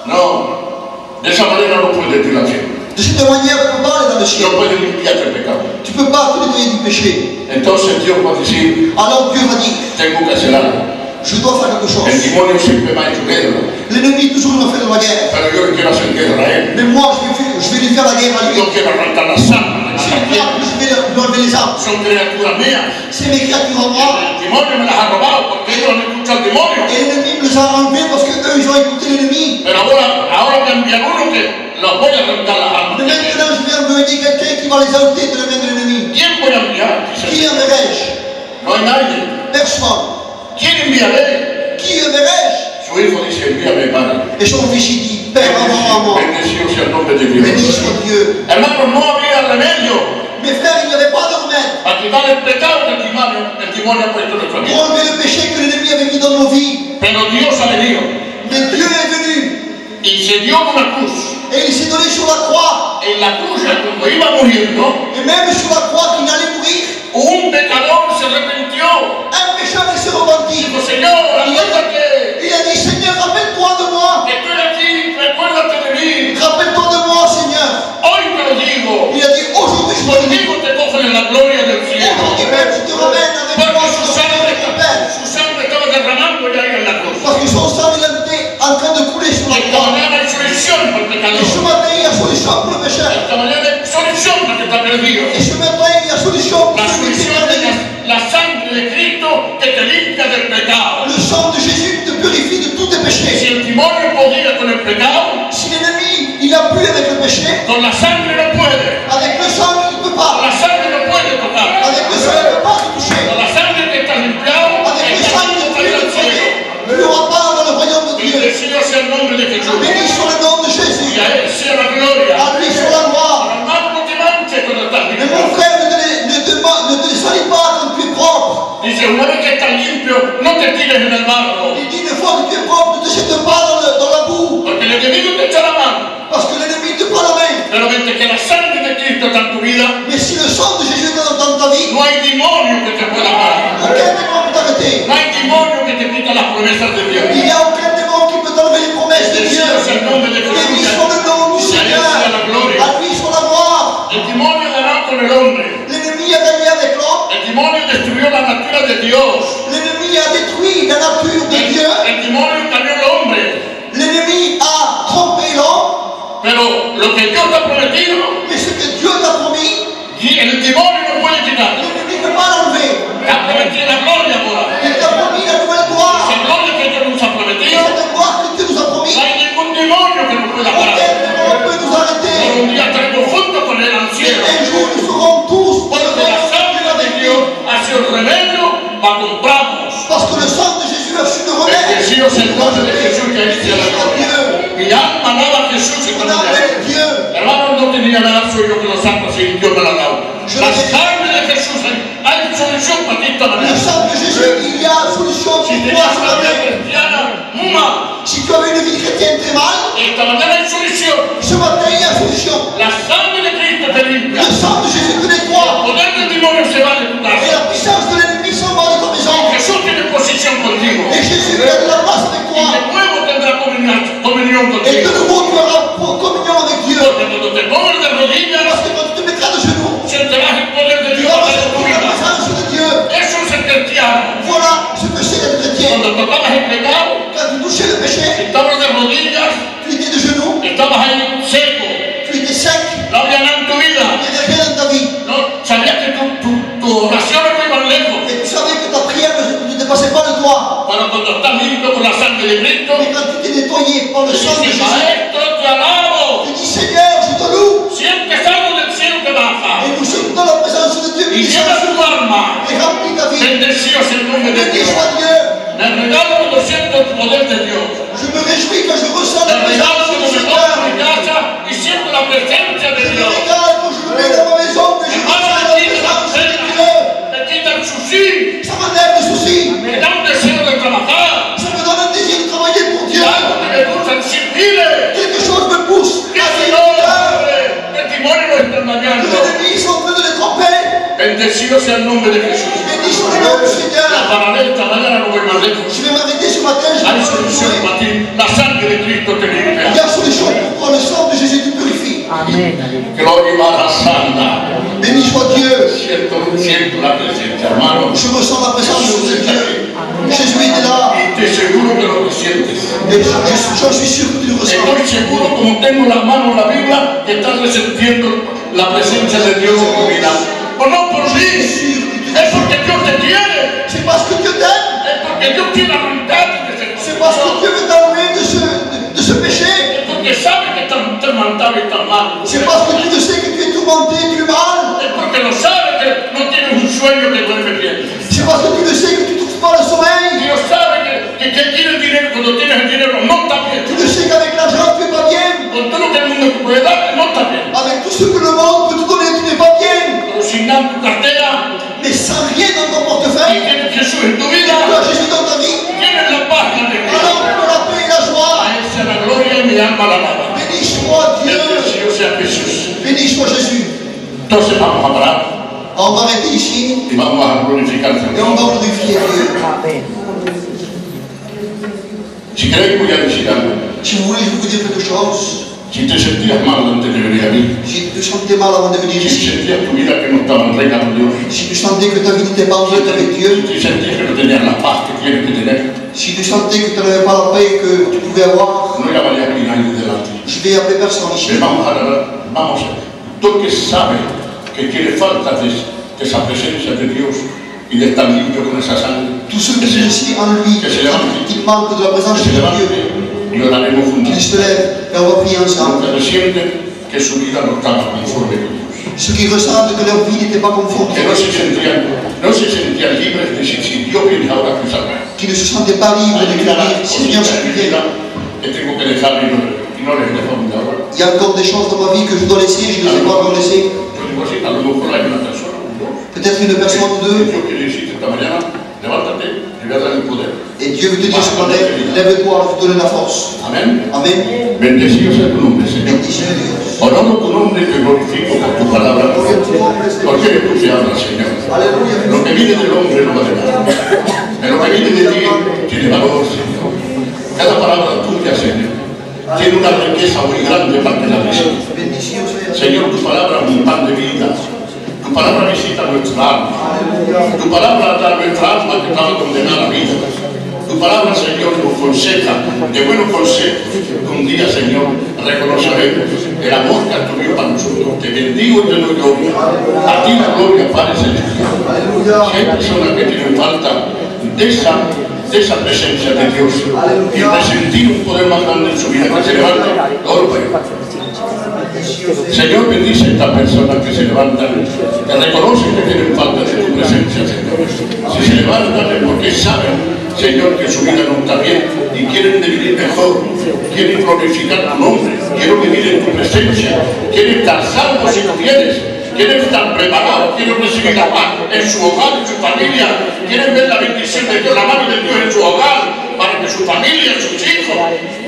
No, de esa manera no puedes ir al cielo. De cette manière, tu ne peux pas aller dans le ciel. No puedes limpiarte el pecado. Tu ne peux pas te nettoyer du péché. entonces Dios va a decir, alors Dieu va dire, tengo que hacer algo. je dois faire quelque chose. El demonio siempre me ha hecho guerra, L'ennemi toujours me fait de la guerre. pero yo le quiero hacer guerra a él. Mais moi, je vais lui faire la guerre à lui. Yo quiero arrancar la sangre de la Je serpiente. vais lui enlever les armes. Son criaturas mías. C'est mes créatures à moi. El demonio me las ha robado porque ellos han escuchado al demonio. Et l'ennemi me les a enlevés parce qu'eux, ils ont écouté l'ennemi. Pero ahora me envían uno que los voy a arrancar las armas. Mais maintenant, je viens me dire quelqu'un qui va les ôter de la main de l'ennemi. ¿Quién voy a enviar? Dice, Qui enverrai-je? no hay nadie. Personne. ¿Quién enviaré? Qui enverrai-je? Su hijo dice, envíame, Padre. Et son fils il dit, Père, envoie moi. Bendecido sea el nombre de Béni Dios. soit Dieu. Hermanos, no había remedio Mes frères, il n'y avait pas de remède para quitar el pecado que el demonio ha puesto en nuestra pour vida. enlever le péché que l'ennemi avait mis dans nos vies. Pero Dios ha venido Mais Dieu est venu y se dio una cruz. et il s'est donné sur la croix. En la cruz, cuando iba muriendo, Et même sur la croix qu'il allait mourir, un pecador se arrepintió. un pécheur qui se repentit. Dijo, Señor, acuérdate Il a dit, Seigneur, rappelle-toi de moi. que estoy aquí, recuérdate de mí. Rappelle-toi de moi, Seigneur. Hoy te lo digo. Il a dit, aujourd'hui je te le dis. Contigo te cogen en la gloria del cielo. Aujourd'hui même, je te ramène avec moi Porque sur le royaume de ton Père. su sangre estaba derramando ya ahí en la cruz. Parce que son sang, il était en train de couler sur la Esta croix. mañana hay solución para el Et ce pecador. matin, il y a solution pour le pécheur. Esta mañana hay solución para el que está perdido. Et ce matin, il y a solution pour La celui qui est solución perdu. es la sangre de Cristo que te limpia del pecado. Le sang de Jésus te purifie de tous tes Si péchés. el demonio podía con el pecado, Si l'ennemi, il a pu avec le péché, con la sangre no puede. avec le sang, il ne peut pas. La sangre no puede tocar. Avec le sang, il ne peut pas te toucher. Con la sangre que está limpiado, Avec le está sang limpio que para ir al tu cielo. tu n'auras pas dans le royaume de Dieu. Bendecido sea el nombre de Jesús. Béni soit le nom de Jésus. Y a él sea la gloria. À lui soit la gloire. Hermano, no te manches cuando estás Mais mon limpio. frère, ne te salis pas quand tu es propre. Dice, una vez que estás limpio, no te tires en el barro. Il dit, une fois que tu es propre, ne te jette pas dans la boue. Porque el enemigo te echa la mano. Parce que l'ennemi te prend la main. Pero mientras que la sangre de Cristo está en tu vida, Mais si le sang de Jésus est dans ta vie, no hay demonio que te pueda parar. aucun démon peut t'arrêter. No hay demonio que te quita las promesas de Dios. Il n'y a aucun démon qui peut t'enlever les promesses de Dieu. Bendecido sea el nombre de Béni Jesús. soit le nom du Y a él Seigneur. sea la gloria. À lui soit la gloire. El demonio ganó con el hombre. L'ennemi a gagné avec l'homme. El demonio destruyó la natura de Dios. L'ennemi a détruit la nature de Dieu. El demonio engañó al hombre. L'ennemi a trompé l'homme. Pero lo que Dios te ha prometido, Mais ce que Dieu t'a promis, el demonio no puede quitar. l'ennemi ne peut pas l'enlever. Te ha prometido la gloria ahora. Il t'a promis la nouvelle gloire. Esa gloria que Dios nos ha Et prometido, cette gloire que Dieu nous a promis, no hay ningún demonio que nos pueda aucun parar. démon peut nous arrêter. Pero un día estaremos juntos con él al cielo. Un jour, nous serons tous dans le Porque la royaume sangre de avec Dios lui. ha sido el remedio para comprarnos. Parce que le sang de Jésus a su de remède. Bendecido sea el nombre de Jesús que ahí sea la gloria. Mi alma alaba a Jesús y On con appelle ella. Dieu. Hermano, no tenía nada, soy yo que lo saco así, Dios me lo ha dado. La sangre de Jesús, hay solución para ti esta Le mañana. sang de Jésus, il y a solution Si pour toi tenías ce una vida matin. cristiana muy mal, Si tu avais une vie chrétienne très mal, esta mañana hay solución. ce matin, il y a solution. La sangre de Cristo te limpia. Le sang de Jésus te El nettoie. poder del demonio se va de tu Et casa. la puissance de l'ennemi s'en va de ta maison. Jesús tiene posición contigo. Et Jésus prend de la place avec Y toi. de nuevo tendrá comunión Et de contigo. nouveau, tu auras communion avec Dieu. Porque cuando te pongas de rodillas, Parce que quand tu te mettras de genoux, sentirás el poder de tu Dios vas en tu ressentir la vida. présence de Dieu. Eso es el cristiano. Voilà ce que c'est d'être chrétien. Cuando tocabas el pecado, Quand tu touchais le péché, estabas de rodillas, tu étais de genoux, estabas ahí seco, tu étais sec, no había nada en tu vida, il n'y avait rien dans ta vie. no, sabías que tu oración no iba lejos, Et tu savais que ta prière ne dépassait pas le toit. pero cuando estás limpio con la sangre de Cristo, Mais quand tu t'es nettoyé par le sang de dices, Jésus, maestro, te alabo, tu dis Seigneur, je te loue. sientes algo del cielo que baja Et nous sentons la présence de Dieu y qui llena descend tu alma. et remplit ta vie. Bendecido sea el nombre de Béni Dios. soit Dieu. Me regalo cuando siento el poder de Dios. Je me réjouis quand je ressens la Me regalo présence cuando du me pongo en mi Seigneur. casa y siento la presencia de Je me Dios. régale quand je me mets dans ma maison, que je Hermano, ressens la me quita la présence de pena, Dieu. me quita el sushi, Ça m'enlève le souci. me da un deseo de trabajar. Ça me donne un désir de travailler pour Dieu. Algo que me gusta el servir. Quelque chose me pousse Que à si dire no, que el demonio lo está engañando. l'ennemi est en train de les tromper. Bendecido sea el nombre de Jesús. Béni soit le nom du La Seigneur. pararé esta mañana, no voy más lejos. Je vais m'arrêter ce matin, je Hay vais solución me para ti. La sangre de Cristo te Il y limpia. a solution pour toi, le sang de Jésus te purifie. Amén. Gloria a la santa. Béni soit Dieu. Siento la presencia. como tengo la mano en la Biblia, estás resentiendo la presencia de Dios en tu vida. O no por sí, es porque Dios te quiere. C'est parce que Dieu t'aime. Es porque Dios quiere arrancarte de ese C'est parce que Dieu veut t'enlever de ce péché. Es porque sabe que estás tormentado y estás mal. C'est parce que Dieu sait que tu es tourmenté, tu es mal. Es porque lo sabe que no tienes un sueño que duerme bien. C'est parce que tu le sais que tu ne trouves pas le sommeil. Dios sabe que quiere el dinero, cuando tienes el dinero no está bien. Tu le sais qu'avec l'argent tu n'es pas bien. Con todo lo que el mundo te puede dar, no está bien. Avec tout ce que le monde peut te donner, tu n'es pas bien. Pero sin dar tu cartera Mais sans rien dans ton y portefeuille, tienes Jesús en tu tu vida, as Jésus dans ta vie. tienes la paz y la alegría. Alors tu as la paix et la joie. A Él sea la gloria y mi alma la alaba. Bénis-moi Dieu. Bendecido sea Jesús. Bénis-moi Jésus. Entonces vamos a parar On va arrêter ici y vamos a glorificar al et on Señor. va glorifier Dieu. Si queréis voy a decir algo. Si vous voulez, je vais vous dire quelque chose. Si te sentías mal antes de venir a mí, Si tu te sentais mal avant de venir si ici, sentías tu vida que no estaba en reina con Dios, si tu sentais que ta vie n'était pas en œuvre avec Dieu, si sentías que no tenías la paz que tienes que tener, si tu sentais que tu n'avais pas la paix que tu pouvais avoir, no llamaría aquí nadie delante. je vais appeler personne ici. Vamos a tú que sabes que tiene falta de esa presencia de Dios y de estar limpio con esa sangre, Tous ceux qui sont ici en lui, qui manquent de la présence que se de Dieu, levante y oraremos juntos. qu'ils se lèvent et on va prier ensemble. Aunque sienten que su vida no estaba conforme con Dios, Ceux qui ressentent que leur vie n'était pas conforme, que no se sentían libres de si Dios viene ahora a cruzarme. qui ne se sentaient pas libres de Hay una dire, Seigneur, cosita si en tu mi viens. vida que tengo que dejar y no les dejo ahora. Il y a encore des choses dans ma vie que je dois laisser, je ne les ai pas encore laissées. Yo digo así, a lo mejor hay una persona, Peut-être une personne ou deux, Dios quiere decirte esta mañana, levántate y ve a dar el poder. et Dieu veut te dire ce matin, lève-toi, je vais te donner la force. Amén. Amen. Bendecido sea tu nombre, Señor. Bendice Dios. Honro tu nombre y te glorifico por tu palabra. Porque eres tú que hablas, Señor. Alléluia. Lo que viene del hombre no vale nada. Pero lo que viene de ti tiene valor, Señor. Cada palabra tuya, Señor, tiene una riqueza muy grande para que la reciba. Bendición sea. Señor, tu palabra es un pan de vida. Tu palabra visita nuestra alma. Tu palabra da a nuestra alma que estaba condenada a vida. Tu palabra, Señor, nos aconseja de buenos consejos. Un día, Señor, reconoceremos el amor que has tenido para nosotros. Te bendigo y te doy gloria. A ti la gloria, Padre Celestial. Si hay personas que tienen falta de esa presencia de Dios y de sentir un poder más grande en su vida, que se levante, Señor, bendice a estas personas que se levantan, que reconocen que tienen falta de tu presencia, Señor. Si se levantan es porque saben, Señor, que su vida no está bien y quieren vivir mejor, quieren glorificar tu nombre, quieren vivir en tu presencia, quieren estar salvos si tú quieres, quieren estar preparados, quieren recibir la paz en su hogar, en su familia, quieren ver la bendición de Dios, la mano de Dios en su hogar, para que su familia, sus hijos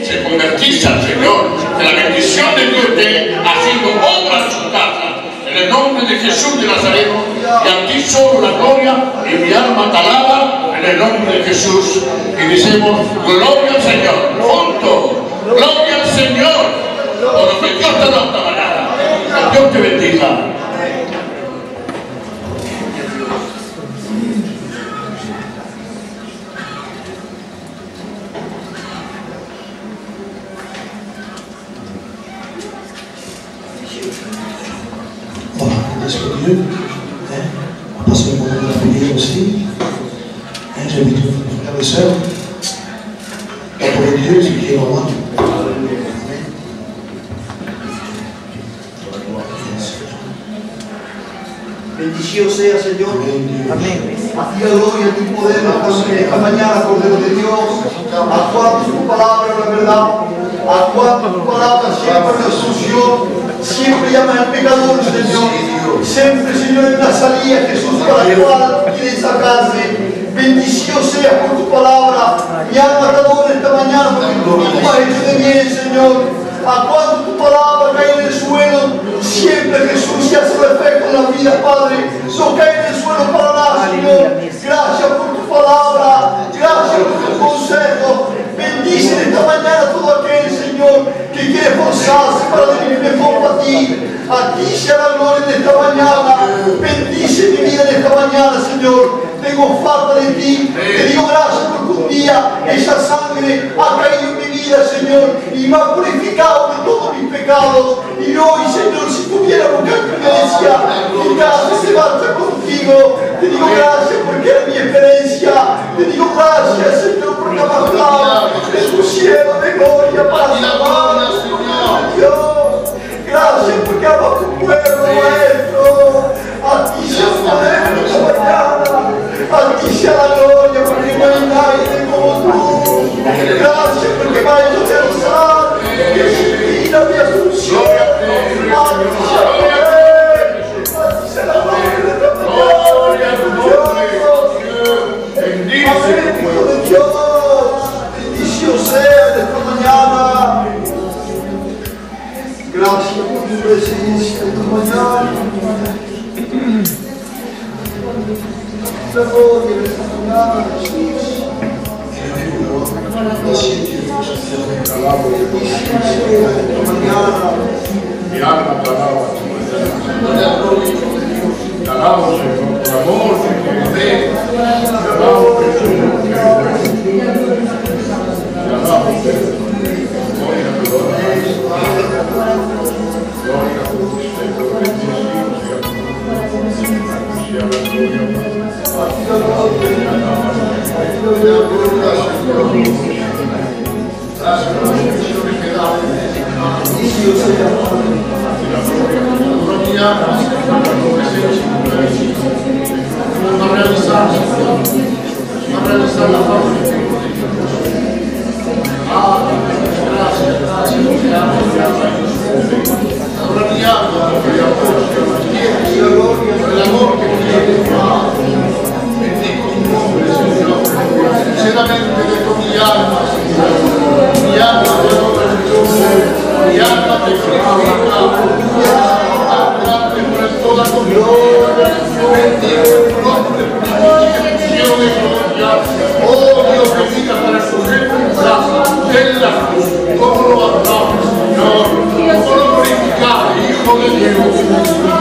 se convertizan, Señor, que la bendición de Dios esté haciendo obra en su casa. En el nombre de Jesús de Nazaret, y a ti solo la gloria, y mi alma te alaba, en el nombre de Jesús. Y decimos, gloria al Señor, juntos, gloria al Señor, por lo que Dios te ha dado esta mañana. Que Dios te bendiga. Voilà, l'Esprit de Dieu. On passe le moment de la prière aussi. J'invite les frères et sœurs. La parole de Dieu, c'est qui est normal. Bendición sea, Señor. Amén. A ti la gloria, a ti poder, esta mañana, Cordero de Dios. A cuanto tu palabra es la verdad. A cuanto tu palabra siempre nos sució. Siempre llama al pecador, Señor. Siempre, Señor, en la salida, Jesús, para la cual quieres sacarse. Bendición sea por tu palabra. Mi alma te adora esta mañana porque tú me has hecho de bien, Señor. A cuanto tu palabra cae en el suelo, siempre Jesús se hace efecto en la vida, Padre. No cae en el suelo para nada, Señor. Gracias por tu palabra, gracias por tu consejo. Bendice esta mañana todo aquel, Señor, que quiere esforzarse para vivir mejor para ti. A ti sea la gloria de esta mañana. Bendice mi vida en esta mañana, Señor. Tengo falta de ti. Te digo gracias porque un día esa sangre ha caído en mi vida. día, Señor, y me ha purificado de todos mis pecados. Y hoy, Señor, si tuviera boca en tu iglesia, mi casa se marcha contigo. Te digo gracias porque eres mi experiencia. Te digo gracias, Señor, porque me has hablado de tu cielo de gloria para salvar. Dios, gracias porque amas tu pueblo, Maestro. A ti sea el poder esta mañana. A ti sea la gloria porque no hay nadie como tú. Gracias porque me has hecho pensar que sin ti no había solución. A ti sea el poder. A ti sea la gloria de esta mañana. Amén, Hijo de Dios. Bendición sea de esta mañana. Gracias por tu presencia esta mañana. La gloria de esta mañana, Jesús. Mi alma te alaba, te alabo, Señor, por amor, te alabo, Jesús, te alabo,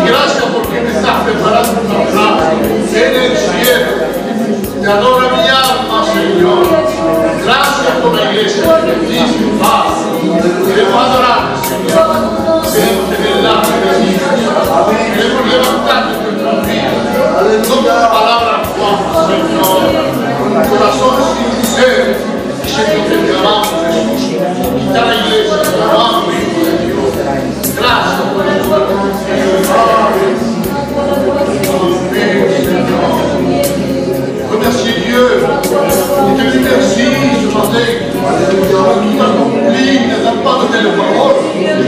gracias porque me estás preparando una plaza en el cielo. Te adora mi alma, Señor. Gracias por la iglesia que bendice, Padre. Queremos adorar, Señor. Delante de ti. Queremos levantarte en nuestras vidas. No con palabras guapas, Señor. Con un corazón sincero, diciendo que te amamos, Jesús. Quita la iglesia, te amamos, Hijo de Dios. Gracias por el pueblo. Remerciez Dieu, et te dis merci ce matin. Tout accompli, il n'attend pas de telles paroles.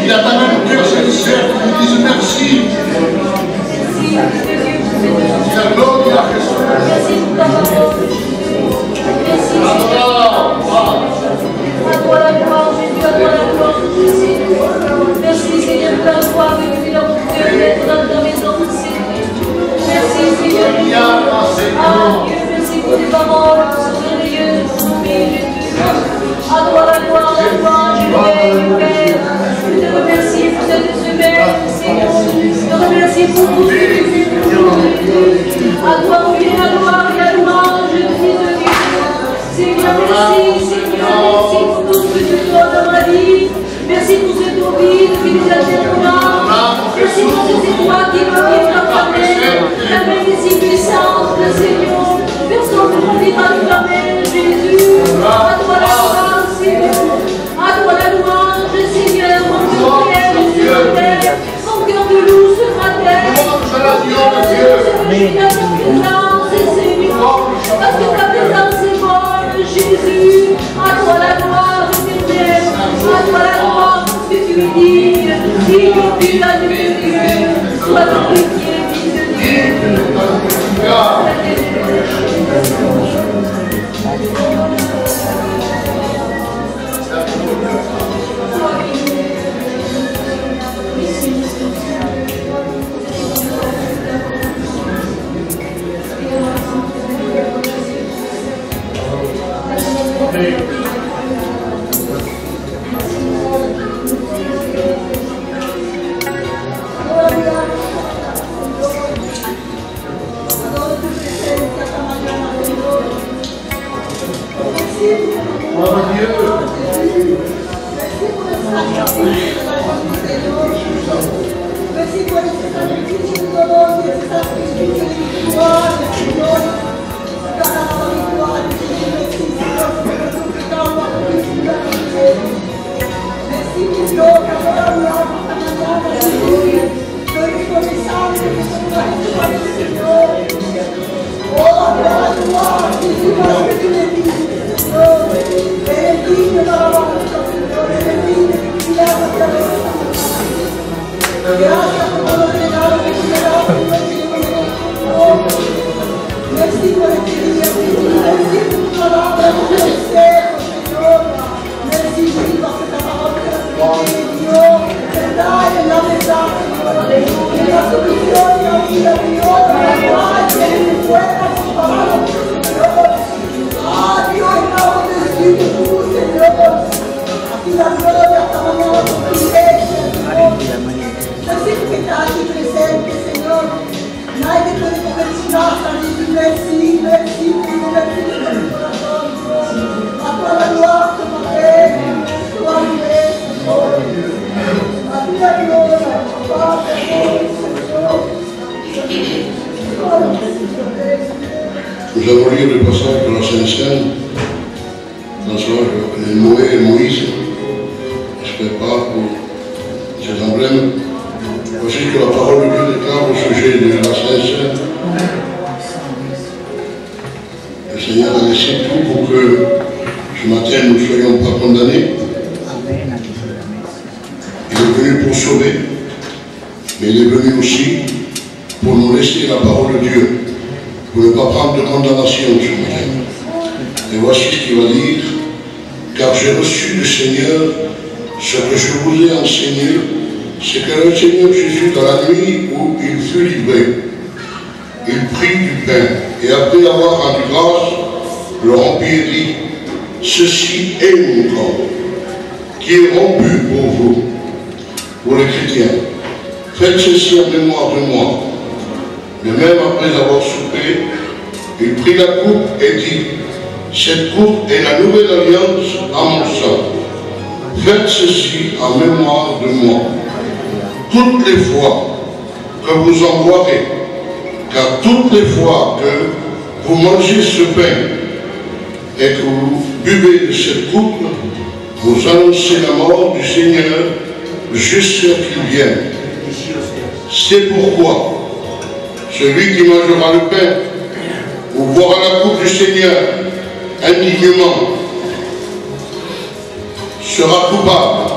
Il attend un cœur sincère qui lui dise merci. Dis la gloire à Jésus. Merci Seigneur pour la foi venue dans mon cœur, d'être dans ta maison, Seigneur. Merci Seigneur. Ah Dieu, merci pour tes paroles qui sont merveilleuses, pour Jésus. À toi la gloire, je Père. Je te remercie pour cette semaine, Seigneur. Je te remercie pour tout ce que tu fais pour nous. À toi, oui, la gloire et la louange, Fils de Dieu. Seigneur, merci, Seigneur, merci pour tout ce que tu donnes dans ma vie. Merci pour cette vie qui nous alternera. Merci pour ces étoiles qui nous guident dans ta main. La main est si puissante, Seigneur. Personne ne peut vivre avec la main, Jésus. À toi la gloire, Seigneur. À toi la louange, Seigneur. Mon cœur t'aime sur terre. Mon cœur de loup sur ma terre. Je suis dans ton présence, Seigneur. Parce que ta présence est bonne, Jésus. À toi la gloire éternelle. À toi la gloire, parce que tu es digne. Digne du bas de Dieu. Sois glorifié, Fils de Dieu. Gloire à Dieu. passage de la Sainte-Seine, François, je connais Noé et Moïse, je prépare pour ces emblèmes. Voici que la parole de Dieu déclare au sujet de la Sainte-Seine. Le Seigneur a laissé tout pour que ce matin nous ne soyons pas condamnés. Il est venu pour sauver, mais il est venu aussi pour nous laisser la parole de Dieu, pour ne pas prendre de condamnation ce matin. Et voici ce qu'il va dire, car j'ai reçu du Seigneur ce que je vous ai enseigné, c'est que le Seigneur Jésus, dans la nuit où il fut livré, il prit du pain, et après avoir rendu grâce, le rompit et dit, ceci est mon corps, qui est rompu pour vous, pour les chrétiens. Faites ceci en mémoire de moi. De même, après avoir soupé, il prit la coupe et dit, cette coupe est la nouvelle alliance à mon sang. Faites ceci en mémoire de moi. Toutes les fois que vous en boirez, car toutes les fois que vous mangez ce pain et que vous buvez de cette coupe, vous annoncez la mort du Seigneur jusqu'à qu'il vienne. C'est pourquoi celui qui mangera le pain ou boira la coupe du Seigneur indignement sera coupable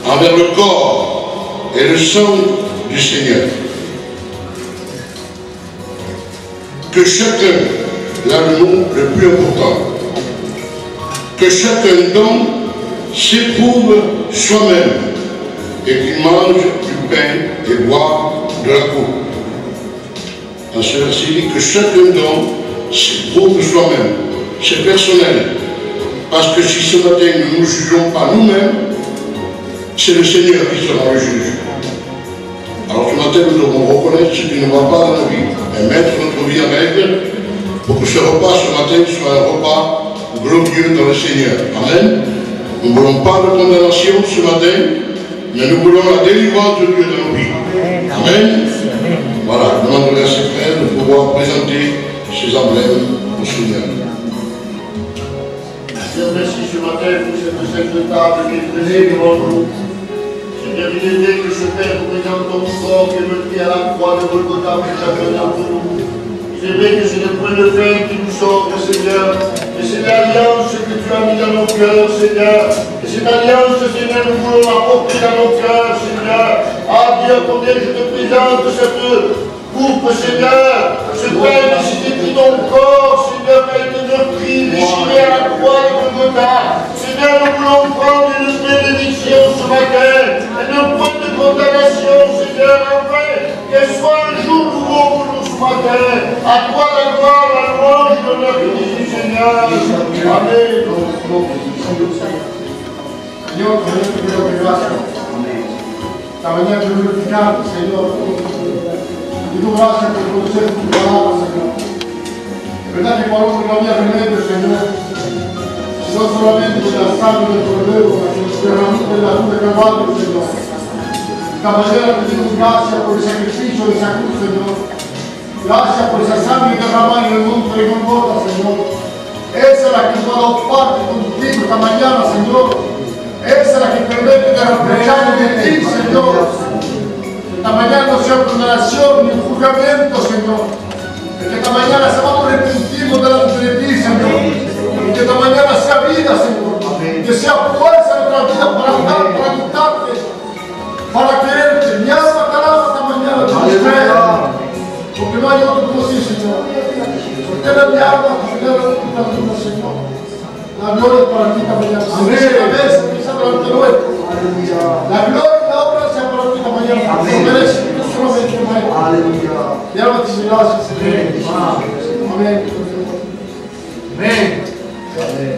envers le corps et le sang du Seigneur. Que chacun, là le mot le plus important, que chacun d'entre s'éprouve soi-même et qu'il mange du pain et boive de la coupe. Dans ce verset, il dit que chacun d'entre s'éprouve soi-même. C'est personnel. Parce que si ce matin nous ne nous jugeons pas nous-mêmes, c'est le Seigneur qui sera le juge. Alors ce matin, nous devons reconnaître ce qui ne va pas dans nos vies et mettre notre vie en règle pour que ce repas ce matin soit un repas glorieux dans le Seigneur. Amen. Nous ne voulons pas de condamnation ce matin, mais nous voulons la délivrance de Dieu dans nos vies. Amen. Voilà, je demanderai à ces frères de pouvoir présenter ces emblèmes au Seigneur. Je remercie ce matin pour cette sainte table qui est présée devant nous. Seigneur, il est vrai que ce Père représente ton corps qui est meurtri à la croix de Golgotha pour chacun d'entre nous. C'est vrai que c'est le point de fin qui nous sauve, Seigneur. Et c'est l'alliance que tu as mis dans nos cœurs, Seigneur. Et cette alliance, Seigneur, nous voulons la porter dans nos cœurs, Seigneur. Ah Dieu, combien je te présente cette coupe, Seigneur. Ce pain qui s'est pris ton corps, Seigneur, qui a été meurtri, déchiré à la croix de Golgotha. Seigneur, nous voulons prendre une bénédiction ce matin. Et un point de condamnation, Seigneur, afin qu'elle soit un jour nouveau pour nous ce matin. À toi la gloire, la louange de notre Jésus, Seigneur. Amen. Seigneur, te doy gracias. La mañana de glorificar, Señor. Te doy gracias por conocer tu palabra, Señor. Es verdad que cuando no había remedio, Señor, sino solamente con la sangre del Cordero, la que nos derramó en la cruz de Calvario, Señor. Esta mañana te doy gracias por el sacrificio de esa cruz, Señor. Gracias por esa sangre derramada en el monte de Golgotha, Señor. Esa es la que nos ha dado parte contigo esta mañana, Señor. Esa es la que permite de reprocharnos de ti, Señor. Esta mañana no sea condenación ni juzgamiento, Señor. Que esta mañana sepamos arrepentirnos delante de ti, Señor. Y que esta mañana sea vida, Señor. Que sea fuerza en nuestra vida para andar, para gustarte, para quererte. Mi alma te alaba esta mañana, porque no hay otro como ti, Señor. Porque eres mi alma, Señor. La gloria para ti esta mañana. Amén. La gloria y la obra sea para ti esta mañana. Amén. Lo mereces tú solamente, Maestro. Aleluya. Y ahora te gracias, Señor. Amén. Amén. Amén.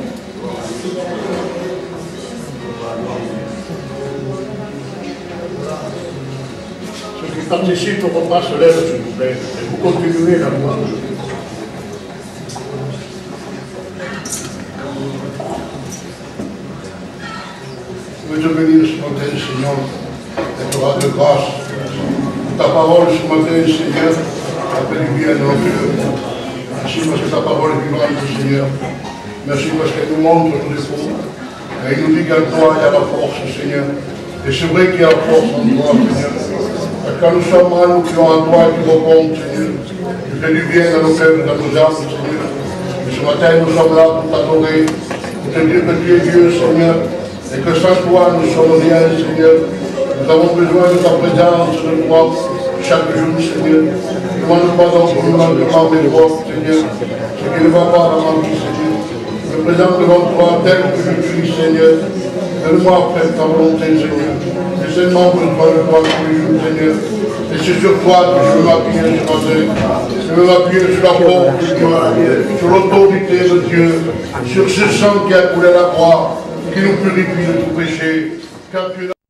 Ceux qui participent au repas se lèvent, s'il vous plaît, et vous continuez la louange. Je veux te bénir ce matin, Seigneur, et te rendre grâce pour ta parole ce matin, Seigneur, a fait du bien dans nos cœurs. Merci parce que ta parole est vivante, Seigneur. Merci parce qu'elle nous montre nos défauts. Et il nous dit qu'en toi, il y a la force, Seigneur. Et c'est vrai qu'il y a la force en toi, Seigneur. Parce que quand nous sommes mal, nous crions à toi et tu réponds, Seigneur. Tu fais du bien dans nos cœurs et dans nos âmes, Seigneur. Et ce matin, nous sommes là pour t'adorer, pour te dire que tu es Dieu, Seigneur. Et que sans toi, nous sommes rien, Seigneur. Nous avons besoin de ta présence, de toi, chaque jour, Seigneur. Ne demande pas d'enseignement, demande mes voix, Seigneur. Ce qui ne va pas dans ma vie, Seigneur. Je me présente devant toi tel que je suis, Seigneur. Donne-moi à faire ta volonté, Seigneur. J'ai seulement besoin de toi tous les jours, Seigneur. Et c'est sur toi que je veux m'appuyer ce matin. Je veux m'appuyer sur la porte de Dieu, sur l'autorité de Dieu, sur ce sang qui a coulé à la croix, qui nous purifie de tout péché. Car tu